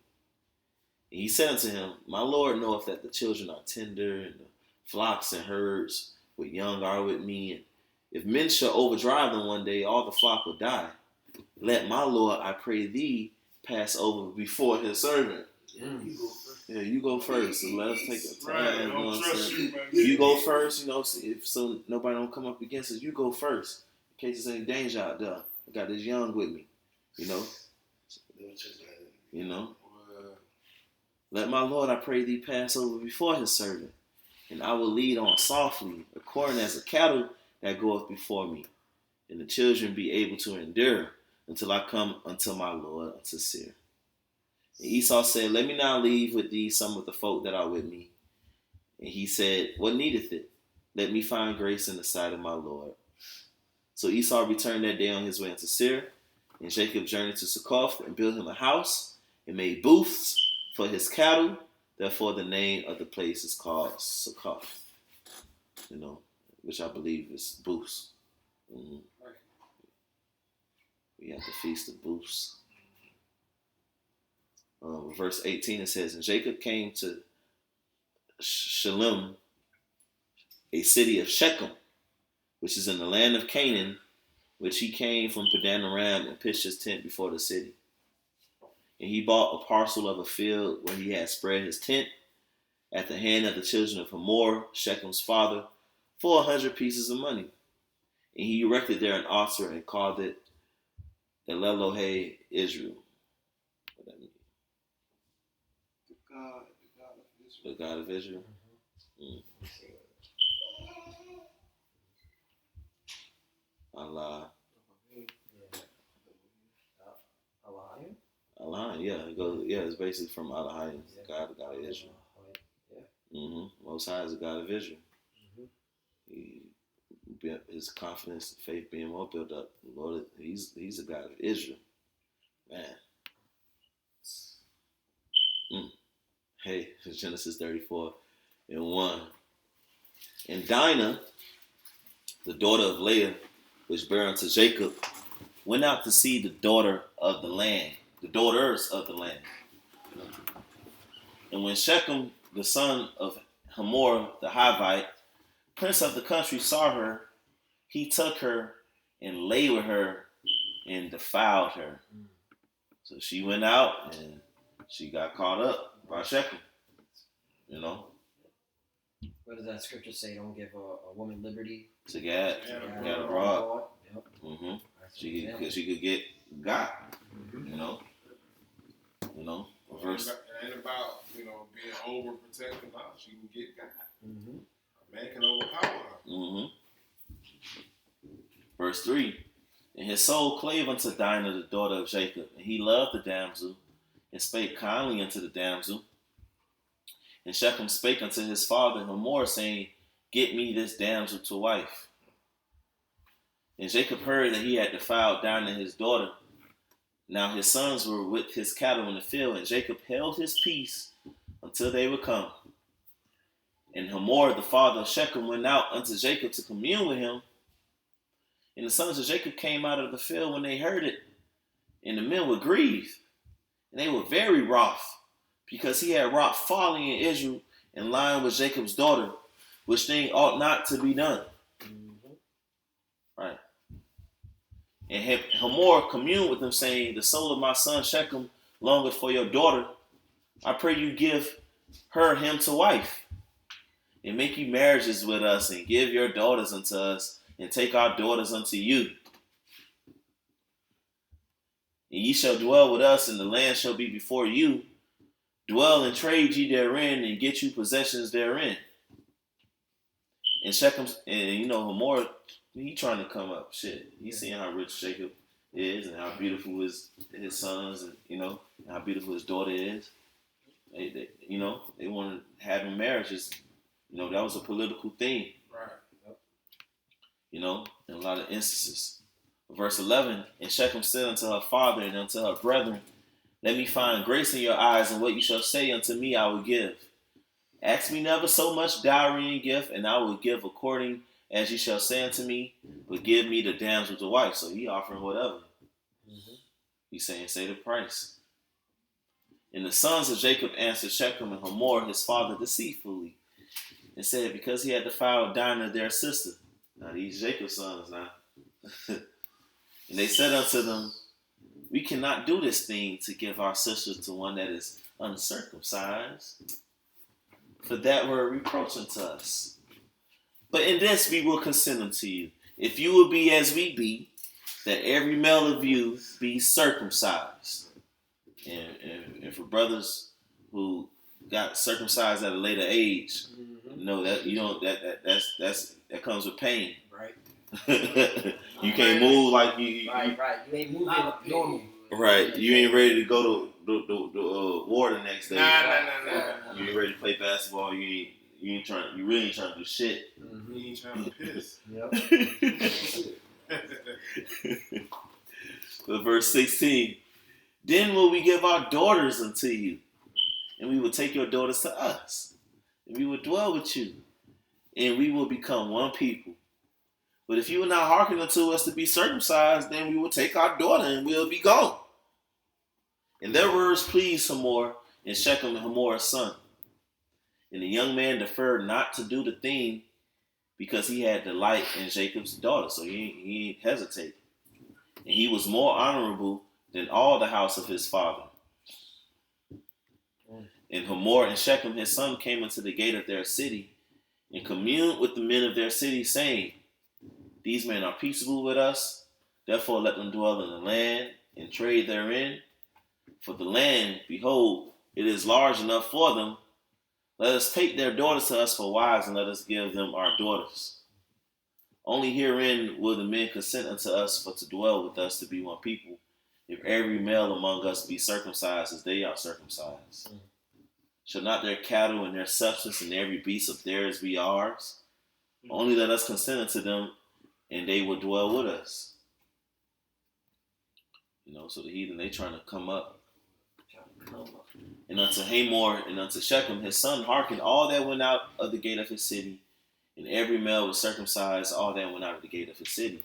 And he said unto him, my Lord knoweth that the children are tender, and the flocks and herds with young are with me. And if men shall overdrive them one day, all the flock will die. Let my Lord, I pray thee, pass over before his servant. Yeah, you go first. So let us take a time. Right, you know don't what I'm trust saying? you, man. You go first, you know, if so nobody don't come up against us. You go first. In case there's any danger out there. I got this young with me. You know? You know? Let my Lord, I pray thee, pass over before his servant, and I will lead on softly, according as a cattle that goeth before me, and the children be able to endure until I come unto my Lord, unto Seir. And Esau said, let me now leave with thee some of the folk that are with me. And he said, what needeth it? Let me find grace in the sight of my Lord. So Esau returned that day on his way unto Seir, and Jacob journeyed to Succoth and built him a house and made booths for his cattle. Therefore the name of the place is called Succoth, you know, which I believe is booths. Mm-hmm. We have the Feast of Booths. Verse 18 it says, and Jacob came to Shalem, a city of Shechem, which is in the land of Canaan, which he came from Padan Aram and pitched his tent before the city. And he bought a parcel of a field where he had spread his tent at the hand of the children of Hamor, Shechem's father, for 100 pieces of money. And he erected there an altar and called it Elelohe Israel. What that mean? The God of Israel. Allah. Yeah, it goes. Yeah, it's basically from Elohim, God, the God of Israel. Most High is the God of Israel. He, his confidence, faith being more built up. Lord, he's the God of Israel. Man. Hey, it's Genesis 34:1. And Dinah, the daughter of Leah, which bare unto Jacob, went out to see the daughter of the land, the daughters of the land. And when Shechem, the son of Hamor the Hivite, prince of the country, saw her, he took her and lay with her and defiled her. So she went out and she got caught up by Shechem. You know? What does that scripture say? Don't give a woman liberty To get abroad. Yep. She could get got. You know. Verse. It ain't about being overprotected. Now she can get got. A man can overpower her. Verse 3. And his soul clave unto Dinah, the daughter of Jacob, and he loved the damsel, and spake kindly unto the damsel. And Shechem spake unto his father Hamor, saying, Get me this damsel to wife. And Jacob heard that he had defiled Dinah his daughter. Now his sons were with his cattle in the field, and Jacob held his peace until they were come. And Hamor, the father of Shechem, went out unto Jacob to commune with him. And the sons of Jacob came out of the field when they heard it, and the men were grieved, and they were very wroth, because he had wrought folly in Israel, and lying with Jacob's daughter, which thing ought not to be done. Right. And Hamor communed with them, saying, The soul of my son Shechem longeth for your daughter. I pray you give her him to wife, and make you marriages with us, and give your daughters unto us, and take our daughters unto you. And ye shall dwell with us, and the land shall be before you. Dwell and trade ye therein, and get you possessions therein. And Shechem, and Hamor, he trying to come up. Shit, he's seeing how rich Jacob is, and how beautiful his sons, and how beautiful his daughter is. They want to have him marriages. That was a political thing. Right. In a lot of instances. Verse 11, and Shechem said unto her father and unto her brethren, Let me find grace in your eyes, and what you shall say unto me I will give. Ask me never so much dowry and gift, and I will give according as you shall say unto me, but give me the damsel to wife. So he offering whatever. He's saying, say the price. And the sons of Jacob answered Shechem and Hamor his father deceitfully, and said, Because he had defiled Dinah their sister. Now these Jacob's sons now. And they said unto them, We cannot do this thing to give our sister to one that is uncircumcised, for that were a reproach unto us. But in this we will consent unto you, if you will be as we be, that every male of you be circumcised. And for brothers who got circumcised at a later age, that comes with pain. Right. You can't move like you. Right. You ain't moving normal. Right. You ain't ready to go to the war the next day. Nah. You ain't ready to play basketball. You really ain't trying to do shit. You ain't trying to piss. Yep. But verse 16, Then will we give our daughters unto you, and we will take your daughters to us, and we will dwell with you, and we will become one people. But if you will not hearken unto us to be circumcised, then we will take our daughter and we'll be gone. And their words pleased Hamor and Shechem and Hamor's son. And the young man deferred not to do the thing because he had delight in Jacob's daughter. So he ain't hesitate. And he was more honorable than all the house of his father. And Hamor and Shechem his son came into the gate of their city and communed with the men of their city, saying, These men are peaceable with us, therefore let them dwell in the land and trade therein. For the land, behold, it is large enough for them. Let us take their daughters to us for wives, and let us give them our daughters. Only herein will the men consent unto us for to dwell with us to be one people. If every male among us be circumcised as they are circumcised? Shall not their cattle and their substance and every beast of theirs be ours? Only let us consent unto them, and they will dwell with us. So the heathen, they trying to come up. And unto Hamor and unto Shechem, his son, hearkened all that went out of the gate of his city, and every male was circumcised, all that went out of the gate of his city.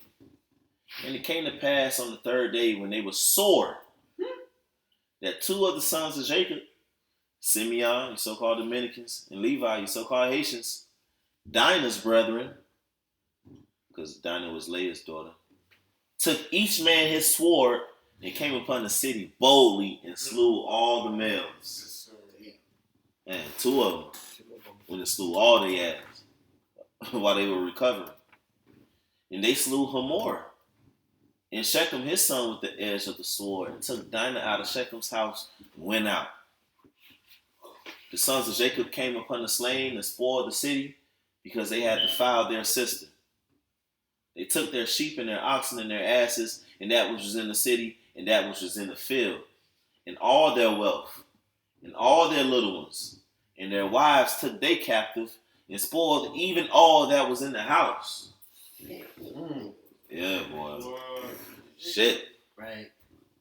And it came to pass on the third day, when they were sore, that two of the sons of Jacob, Simeon, you so-called Dominicans, and Levi, you so-called Haitians, Dinah's brethren, because Dinah was Leah's daughter, took each man his sword and came upon the city boldly and slew all the males. And two of them when they slew all the ass while they were recovering. And they slew Hamor and Shechem his son with the edge of the sword, and took Dinah out of Shechem's house and went out. The sons of Jacob came upon the slain and spoiled the city, because they had defiled their sister. They took their sheep and their oxen and their asses, and that which was in the city, and that which was in the field, and all their wealth, and all their little ones, and their wives took they captive, and spoiled even all that was in the house. Yeah, boy. Shit. Right.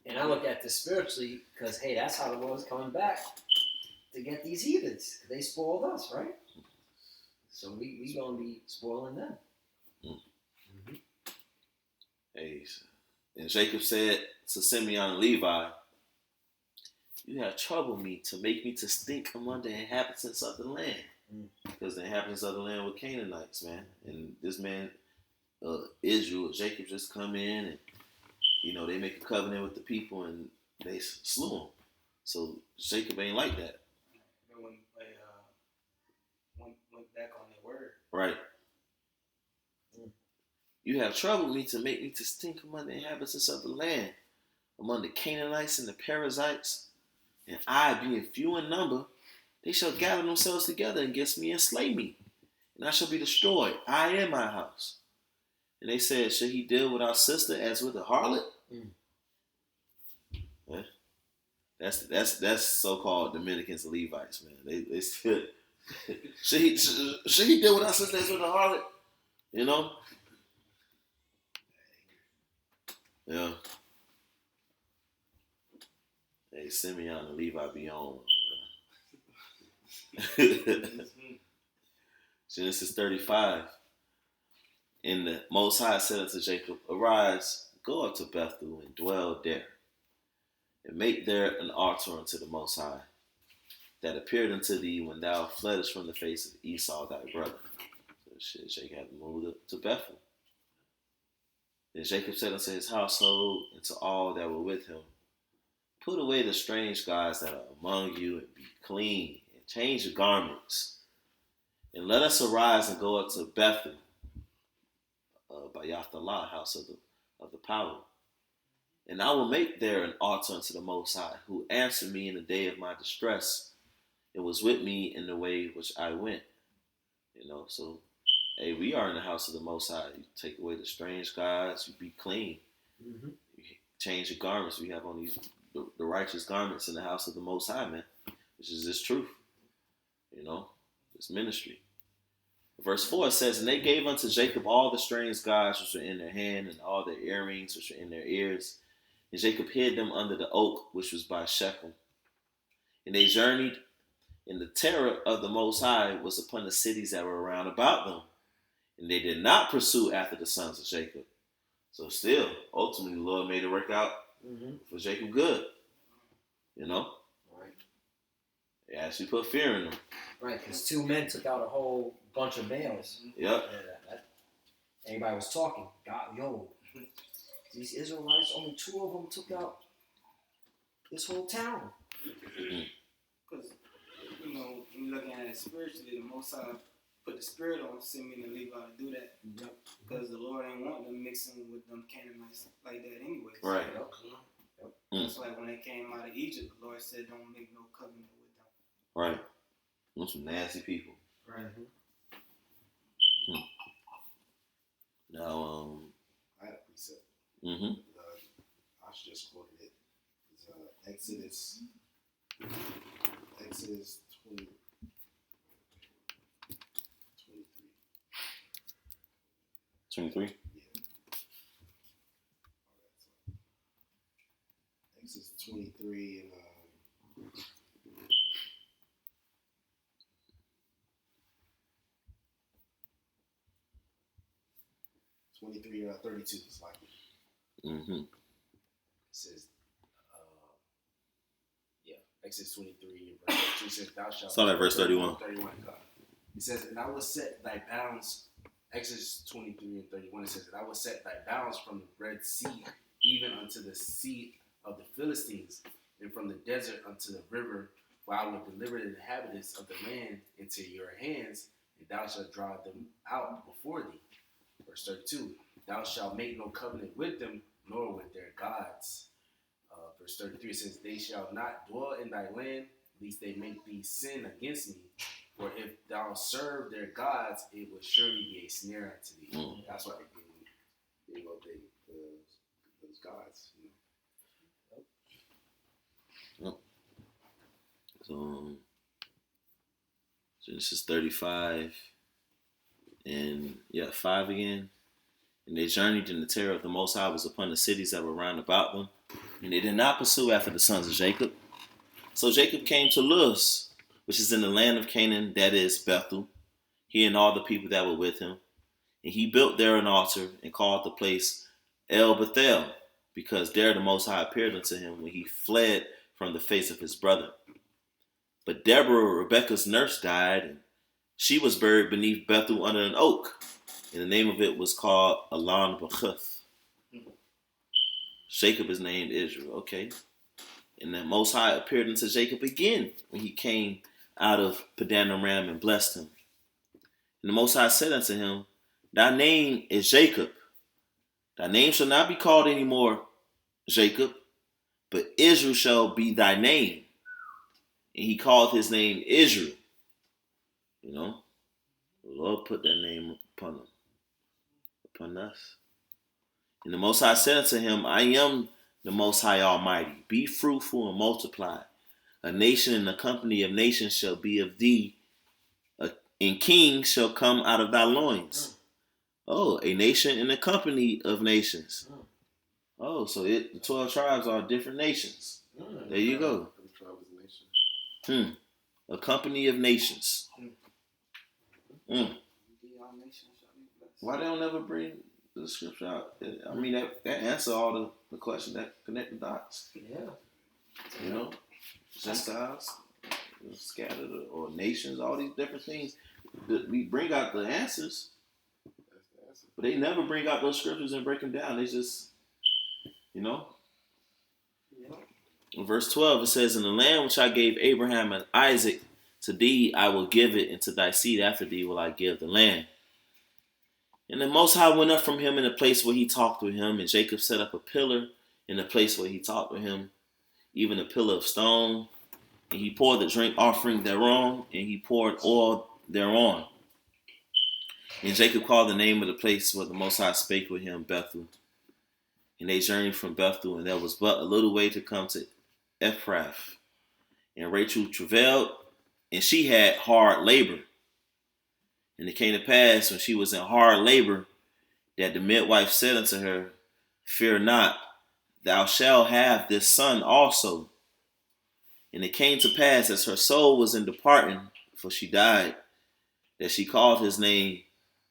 And I look at this spiritually, because, hey, that's how the Lord's coming back to get these heathens. They spoiled us, right? So we going to be spoiling them. Hey, and Jacob said to Simeon and Levi, you have troubled me to make me to stink among the inhabitants of the land. Because the inhabitants of the land were Canaanites, man. And this man, Israel, Jacob just come in and, they make a covenant with the people and they slew him. So Jacob ain't like that. They went back on their word. Right. You have troubled me to make me to stink among the inhabitants of the land, among the Canaanites and the Perizzites. And I, being few in number, they shall gather themselves together against me and slay me. And I shall be destroyed, I and my house. And they said, should he deal with our sister as with a harlot? Yeah. That's so-called Dominicans and Levites, man. They still should he deal with our sister as with a harlot? Yeah. Hey, Simeon and Levi be on. Genesis 35. And the Most High said unto Jacob, arise, go up to Bethel and dwell there, and make there an altar unto the Most High, that appeared unto thee when thou fleddest from the face of Esau thy brother. So Jacob had to move to Bethel. Then Jacob said unto his household and to all that were with him, put away the strange gods that are among you, and be clean, and change your garments. And let us arise and go up to Bethel, by Yathalah, house of the power. And I will make there an altar unto the Most High, who answered me in the day of my distress, and was with me in the way which I went. So, hey, we are in the house of the Most High. You take away the strange gods, you be clean. You change your garments. We have on these the righteous garments in the house of the Most High, man, which is this truth. This ministry. Verse 4 says, and they gave unto Jacob all the strange gods which were in their hand, and all their earrings which were in their ears. And Jacob hid them under the oak which was by Shechem. And they journeyed, and the terror of the Most High was upon the cities that were round about them. And they did not pursue after the sons of Jacob. So still, ultimately, the Lord made it work out for Jacob good. Right. He actually put fear in them. Right, because two men took out a whole bunch of males. Yep. Everybody was talking. God, these Israelites, only two of them took out this whole town. Because, when you're looking at it spiritually, the Most High put the spirit on Simeon and Levi to do that. Because the Lord ain't want them mixing with them Canaanites like that anyway. Right. That's why when they came out of Egypt, the Lord said, don't make no covenant with them. Right. Those some nasty people. Right. Now, I had a precept. I I just quoted it. Exodus 20, 23. Exodus 23 and 23 32. It's like Mm-hmm. It says, Exodus 23 verse 32 says, "Thou shalt." Start at verse 31. 31. It says, "And I will set thy bounds." Exodus 23 and 31. It says, "And I will set thy bounds from the Red Sea, even unto the sea of the Philistines, and from the desert unto the river. For I will deliver the inhabitants of the land into your hands, and thou shalt draw them out before thee." Verse 32. "Thou shalt make no covenant with them, nor with their gods." Verse 33 says, "They shall not dwell in thy land, lest they make thee sin against me. For if thou serve their gods, it will surely be a snare unto thee." That's why they gave up those gods. So Genesis 35 and 5 again. "And they journeyed, and the terror of the Most High was upon the cities that were round about them. And they did not pursue after the sons of Jacob. So Jacob came to Luz, which is in the land of Canaan, that is Bethel, he and all the people that were with him. And he built there an altar and called the place El Bethel, because there the Most High appeared unto him when he fled from the face of his brother. But Deborah, Rebekah's nurse, died, and she was buried beneath Bethel under an oak. And the name of it was called Elon Bachuth. Jacob is named Israel." Okay. "And the Most High appeared unto Jacob again when he came out of Padan Aram and blessed him. And the Most High said unto him, Thy name is Jacob. Thy name shall not be called any more Jacob, but Israel shall be thy name. And he called his name Israel." The Lord put that name upon him, upon us. "And the Most High said unto him, I am the Most High Almighty. Be fruitful and multiply. A nation and a company of nations shall be of thee, and kings shall come out of thy loins." Oh, a nation and a company of nations. Oh, so the 12 tribes are different nations. There you go. Every tribe is a nation. A company of nations. Why they don't ever bring the scripture out? I mean, that answer all the questions that connect the dots. Yeah. Gentiles, scattered, or nations, all these different things. We bring out the answers, but they never bring out those scriptures and break them down. They just, In verse 12, it says, "In the land which I gave Abraham and Isaac, to thee I will give it, and to thy seed after thee will I give the land. And the Most High went up from him in the place where he talked with him, and Jacob set up a pillar in the place where he talked with him, even a pillar of stone. And he poured the drink offering thereon, and he poured oil thereon. And Jacob called the name of the place where the Most High spake with him, Bethel. And they journeyed from Bethel, and there was but a little way to come to Ephrath. And Rachel travailed, and she had hard labor. And it came to pass, when she was in hard labor, that the midwife said unto her, Fear not, thou shalt have this son also. And it came to pass, as her soul was in departing, for she died, that she called his name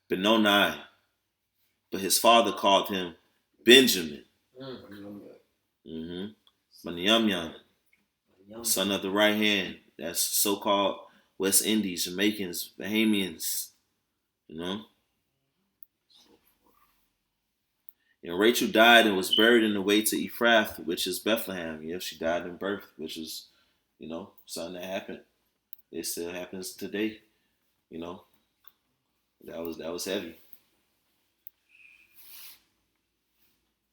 Benoni. But his father called him Benjamin. Benyamin, son of the right hand. That's so-called West Indies, Jamaicans, Bahamians, And Rachel died and was buried in the way to Ephrath, which is Bethlehem. She died in birth, which is, something that happened. It still happens today. That was heavy.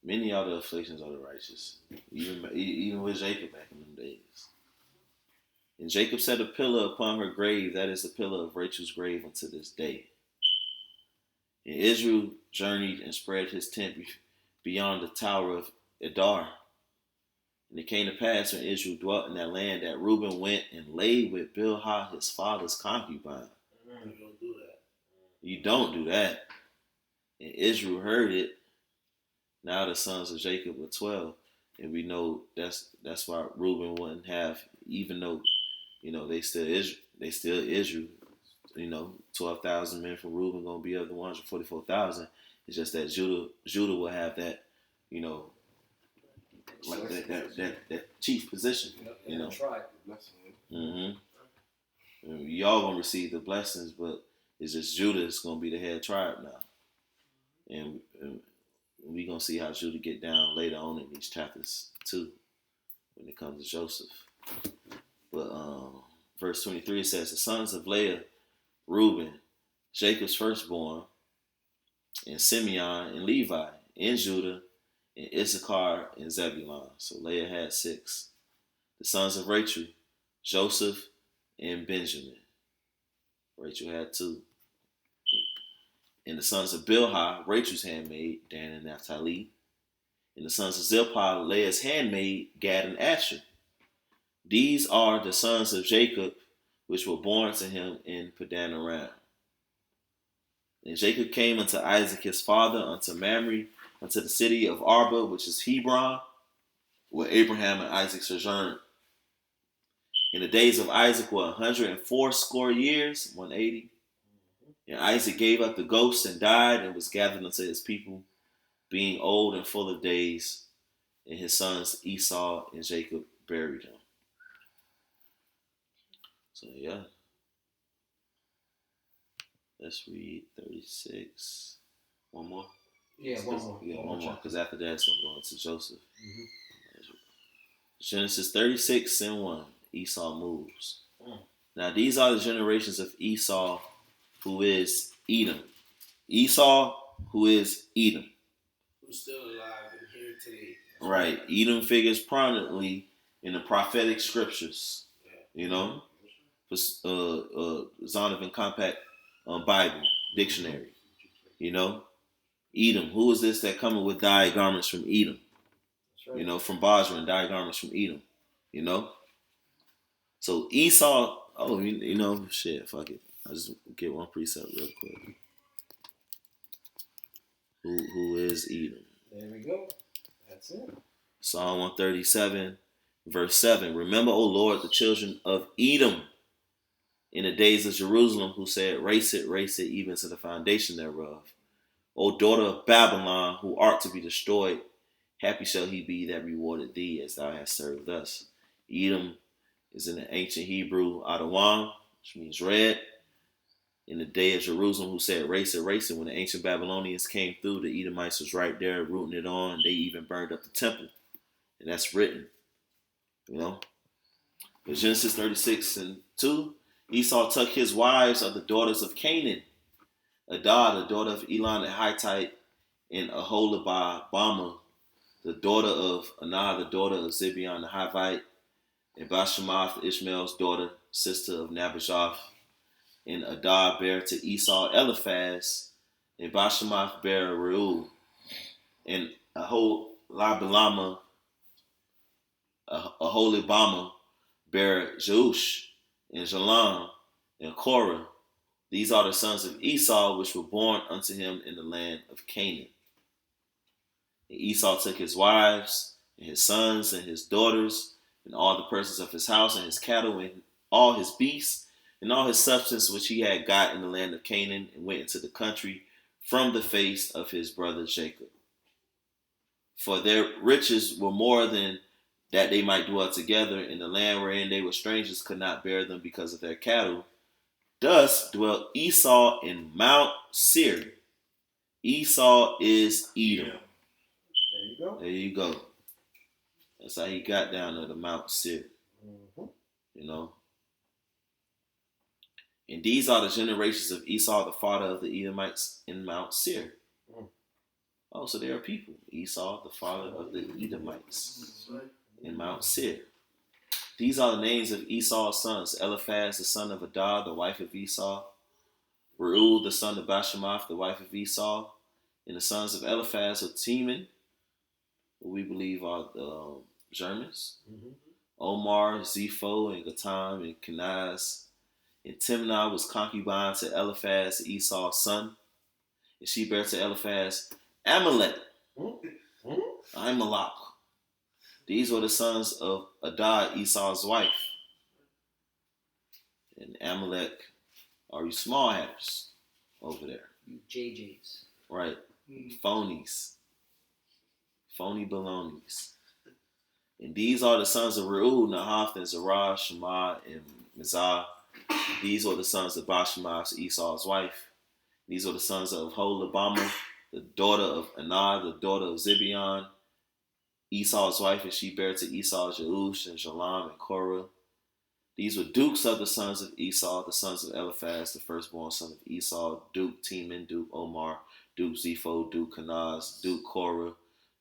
Many are the afflictions of the righteous, even with Jacob back in them days. And Jacob set a pillar upon her grave, that is the pillar of Rachel's grave unto this day. And Israel journeyed and spread his tent beyond the tower of Edar. And it came to pass when Israel dwelt in that land that Reuben went and lay with Bilhah his father's concubine. You don't do that. You don't do that. And Israel heard it. Now the sons of Jacob were 12. And we know that's why Reuben wouldn't have, even though, they still Israel, 12,000 men from Reuben gonna be of the 144,000. It's just that Judah will have that, like that chief position, Tribe. Mm-hmm. Y'all gonna receive the blessings, but it's just Judah is gonna be the head tribe now, and we gonna see how Judah get down later on in these chapters too, when it comes to Joseph. But verse 23 says, the sons of Leah, Reuben, Jacob's firstborn, and Simeon and Levi, and Judah, and Issachar and Zebulun. So Leah had 6. The sons of Rachel, Joseph and Benjamin. Rachel had 2. And the sons of Bilhah, Rachel's handmaid, Dan and Naphtali. And the sons of Zilpah, Leah's handmaid, Gad and Asher. These are the sons of Jacob, which were born to him in Padan Aram. And Jacob came unto Isaac his father, unto Mamre, unto the city of Arba, which is Hebron, where Abraham and Isaac sojourned. In the days of Isaac were 180 years, 180. And Isaac gave up the ghost and died and was gathered unto his people, being old and full of days. And his sons Esau and Jacob buried him. So yeah. Let's read 36. One more? Yeah, one more. Yeah, one more. Because after that, it's going to go into Joseph. Mm-hmm. Genesis 36 and 1. Esau moves. Mm. Now, these are the generations of Esau, who is Edom. Esau, who is Edom. Who's still alive and here today. Right. Edom figures prominently in the prophetic scriptures. Yeah. Zondervan Compact Bible Dictionary. Edom. Who is this that coming with dyed garments from Edom? That's right. From Basra and dyed garments from Edom. So Esau, shit, fuck it. I'll just get one precept real quick. Who is Edom? There we go. That's it. Psalm 137, verse 7. Remember, O Lord, the children of Edom in the days of Jerusalem, who said, race it, even to the foundation thereof. O daughter of Babylon, who art to be destroyed, happy shall he be that rewarded thee as thou hast served us. Edom is in the ancient Hebrew Adawam, which means red. In the day of Jerusalem, who said, race it. When the ancient Babylonians came through, the Edomites was right there rooting it on. They even burned up the temple. And that's written. But Genesis 36 and 2, Esau took his wives of the daughters of Canaan, Adah, the daughter of Elon the Hittite, and Aholibah, the daughter of Anah, the daughter of Zibeon the Hivite, and Bashemath, Ishmael's daughter, sister of Nabajoth. And Adah bare to Esau Eliphaz, and Bashemath bare Reuel, and Aholibama bare Jeush, and Jalam, and Korah. These are the sons of Esau, which were born unto him in the land of Canaan. And Esau took his wives, and his sons, and his daughters, and all the persons of his house, and his cattle, and all his beasts, and all his substance which he had got in the land of Canaan, and went into the country from the face of his brother Jacob. For their riches were more than that they might dwell together in the land wherein they were strangers, could not bear them because of their cattle. Thus dwelt Esau in Mount Seir. Esau is Edom. There you go. That's how he got down to the Mount Seir. Mm-hmm. And these are the generations of Esau, the father of the Edomites, in Mount Seir. Oh, so there are people. Esau, the father of the Edomites, in Mount Seir. These are the names of Esau's sons: Eliphaz, the son of Adah, the wife of Esau; Reuel, the son of Bashemath, the wife of Esau; and the sons of Eliphaz were Teman, who we believe are Germans. Mm-hmm. Omar, Zepho, and Gatam, and Kenaz. And Timnah was concubine to Eliphaz, Esau's son. And she bare to Eliphaz Amalek. Amalek. These were the sons of Adah, Esau's wife. And Amalek are you small hatters over there. You JJs. Right. Phonies. Phony balonies. And these are the sons of Reuel, Nahath, and Zerah, Shema, and Mizah. These are the sons of Bashemash, Esau's wife. These are the sons of Holabama, the daughter of Anah, the daughter of Zibeon, Esau's wife, and she bare to Esau Jeush and Jalam and Korah. These were dukes of the sons of Esau, the sons of Eliphaz, the firstborn son of Esau, Duke Teman, Duke Omar, Duke Zepho, Duke Kenaz, Duke Korah,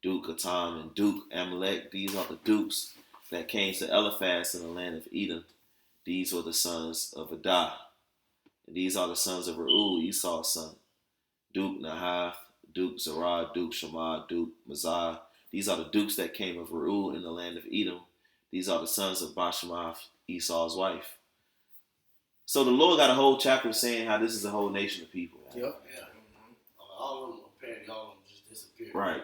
Duke Gatam, and Duke Amalek. These are the dukes that came to Eliphaz in the land of Edom. These were the sons of Adah. And these are the sons of Reuel, Esau's son. Duke Nahath, Duke Zerah, Duke Shema, Duke Mizah. These are the dukes that came of Reuel in the land of Edom. These are the sons of Bashemath, Esau's wife. So the Lord got a whole chapter saying how this is a whole nation of people. Right? Yep. Yeah. All of them, apparently, all of them just disappeared. Right.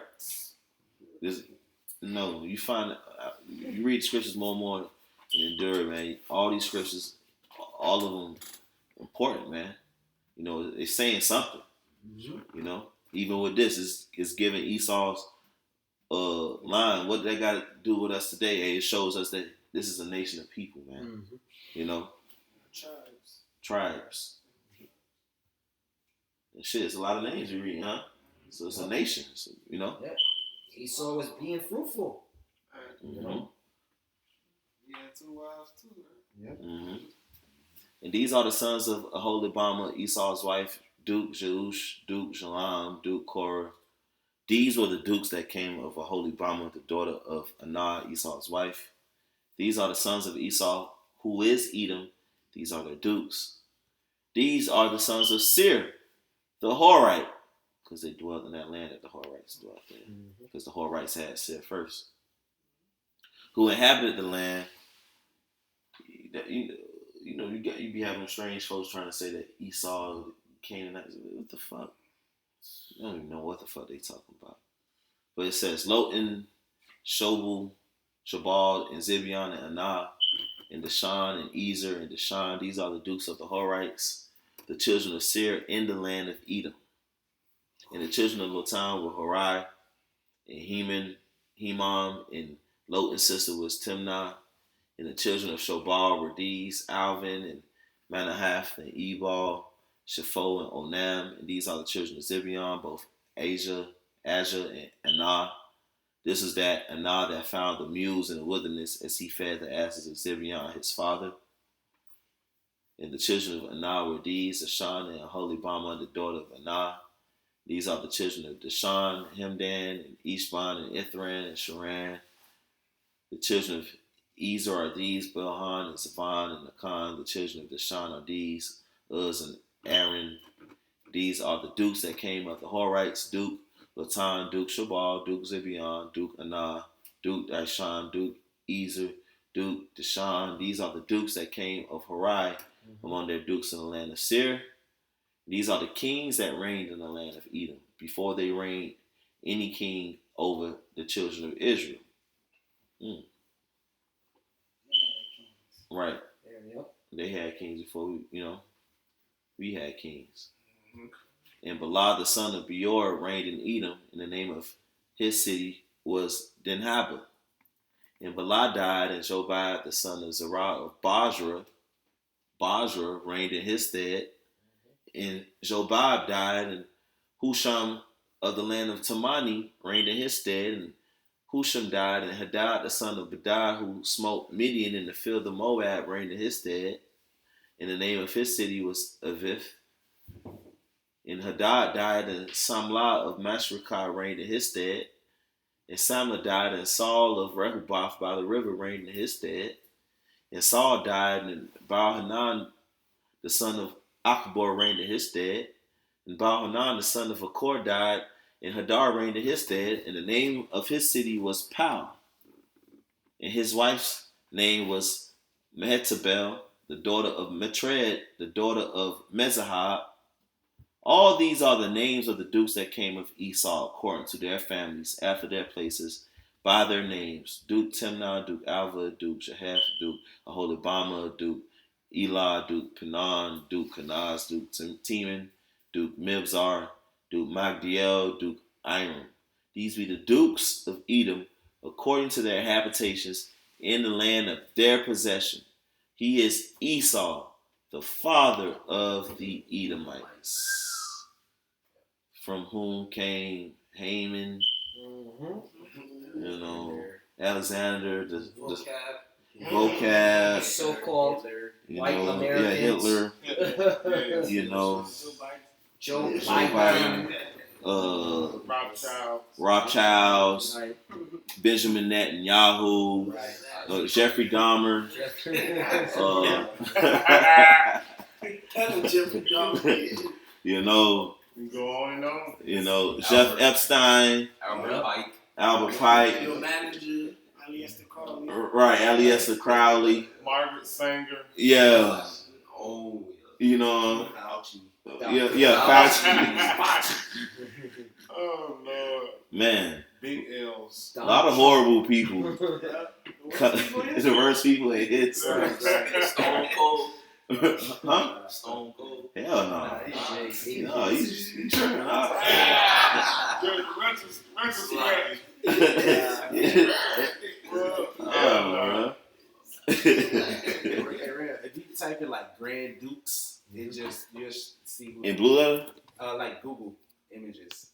You find, you read scriptures more and more and endure, man. All these scriptures, all of them important, man. You know, it's saying something. Mm-hmm. You know, even with this, it's giving Esau's line. What they got to do with us today? Hey, it shows us that this is a nation of people, man. Mm-hmm. You know, tribes. And shit, it's a lot of names you read, huh? So it's a nation, so, you know. Yeah. Esau was being fruitful. Mm-hmm. Yeah, 2 wives too. Right? Yep. Mm-hmm. And these are the sons of Aholibama, Esau's wife, Duke Jeush, Duke Jalam, Duke Korah. These were the dukes that came of Aholibama, the daughter of Anah, Esau's wife. These are the sons of Esau, who is Edom. These are their dukes. These are the sons of Seir, the Horite, because they dwelled in that land that the Horites dwelt in, because the Horites had Seir first, who inhabited the land. You be having strange folks trying to say that Esau, Canaanite. What the fuck? I don't even know what the fuck they talking about. But it says Lotan, Shobal, Shabal, and Zibeon, and Anah, and Dashan, and Ezer, and Dashan. These are the dukes of the Horites, the children of Seir in the land of Edom. And the children of Lotan were Horai, and Hemam, and Lotan's sister was Timnah. And the children of Shobal were these, Alvin, and Manahath, and Ebal, Shepho, and Onam. And these are the children of Zibeon, both Asia, and Anah. This is that Anah that found the mules in the wilderness as he fed the asses of Zibeon, his father. And the children of Anah were these, Ashan and Aholibama, the daughter of Anah. These are the children of Dashan, Hemdan, and Ishban, and Ithran, and Sharan. The children of Ezer are these, Bilhan, and Zavan, and Akan. The children of Dashan are these, Uz, and Aaron. These are the dukes that came of the Horites, Duke Latan, Duke Shabal, Duke Zibeon, Duke Anah, Duke Dashan, Duke Ezer, Duke Dashan. These are the dukes that came of Horai among their dukes in the land of Seir. These are the kings that reigned in the land of Edom before they reigned any king over the children of Israel. Right. They had kings before we had kings. And Bala, the son of Beor, reigned in Edom, and the name of his city was Dinhabah. And Bala died, and Jobab, the son of Zerah of Bajra, reigned in his stead. And Jobab died, and Husham of the land of Tamani reigned in his stead. And Husham died, and Hadad, the son of Bedad, who smote Midian in the field of Moab, reigned in his stead. And the name of his city was Avith. And Hadad died, and Samlah of Masrekah reigned in his stead. And Samlah died, and Saul of Rehoboth by the river reigned in his stead. And Saul died, and Baal-Hanan, the son of Akbor, reigned in his stead. And Baal-Hanan, the son of Akor, died, and Hadar reigned in his stead. And the name of his city was Pau. And his wife's name was Mehetabel, the daughter of Matred, the daughter of Mezahab. All these are the names of the dukes that came of Esau according to their families, after their places, by their names. Duke Timnah, Duke Alva, Duke Jahath, Duke Aholibama, Duke Elah, Duke Pinon, Duke Kanaz, Duke Teman, Duke Mibzar, Duke Magdiel, Duke Iram. These be the dukes of Edom, according to their habitations in the land of their possession. He is Esau, the father of the Edomites, from whom came Haman, Alexander, the vocab, so-called white Americans. Hitler, Joe Biden, Rothschilds, Right. Benjamin Netanyahu, Jeffrey Dahmer, Jeffrey Dahmer. Go on and on. Jeff Epstein, Albert Pike, Your manager, Alias Crowley. right, Aliester Crowley, Margaret Sanger. yeah, Oh, Fauci. Fauci. Oh Lord. Man, Big L's. a lot of horrible people. The worst people it hits. Stone Cold. Huh? Stone Cold. Hell no. No, he's tripping out. Retrospect. If you type in like Grand Dukes, it just you'll see who In blue letter? like Google images.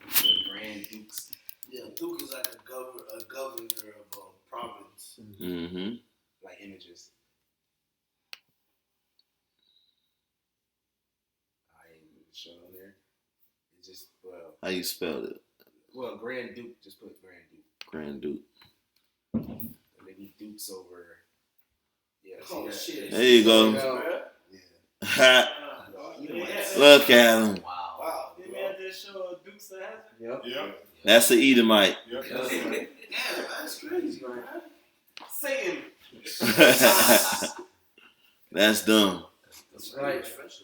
The Grand Dukes. Yeah, Duke is like a governor of a province. Mm-hmm. Like images. I ain't show on there. It just How you spelled it? Grand Duke. Just put Grand Duke. Grand Duke. And maybe Dukes over. Yeah. Oh, see that? shit. There you go. Ha. Look at him. Wow. Wow. Didn't we have that show Dukes of Hazzard? Yep. Yep. That's the Edomite. Yep. Damn, that's crazy, man. Satan. That's dumb. That's right. That's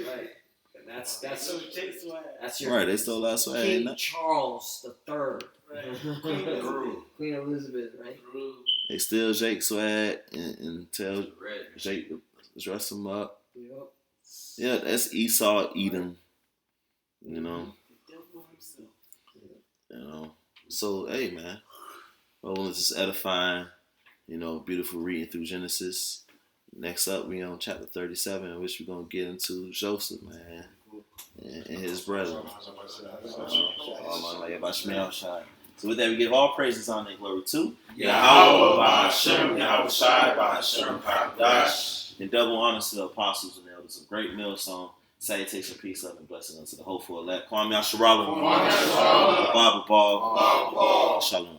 right. And that's So Jake Swag. that's your Right, they stole our swag. King ain't they? Charles the Third, Right. Queen Elizabeth, right? They steal Jake's swag and tell Red. Jake to dress him up. Yep. Yeah, that's Esau Edom. You know. So hey man. Well, it's just edifying, beautiful reading through Genesis. Next up, we on chapter 37, in which we're gonna get into Joseph, man, and his brethren. So with that, we give all praises, honor, and glory to Yahweh, Ba'ashem, Yahweh Shai, Ba'ashem, Pakadash, and double honors to the apostles and elders of Great Millstone. Salutation, peace, love, and blessing unto the hopeful elect. Kwame Asherala, Bible Ball, Shalom.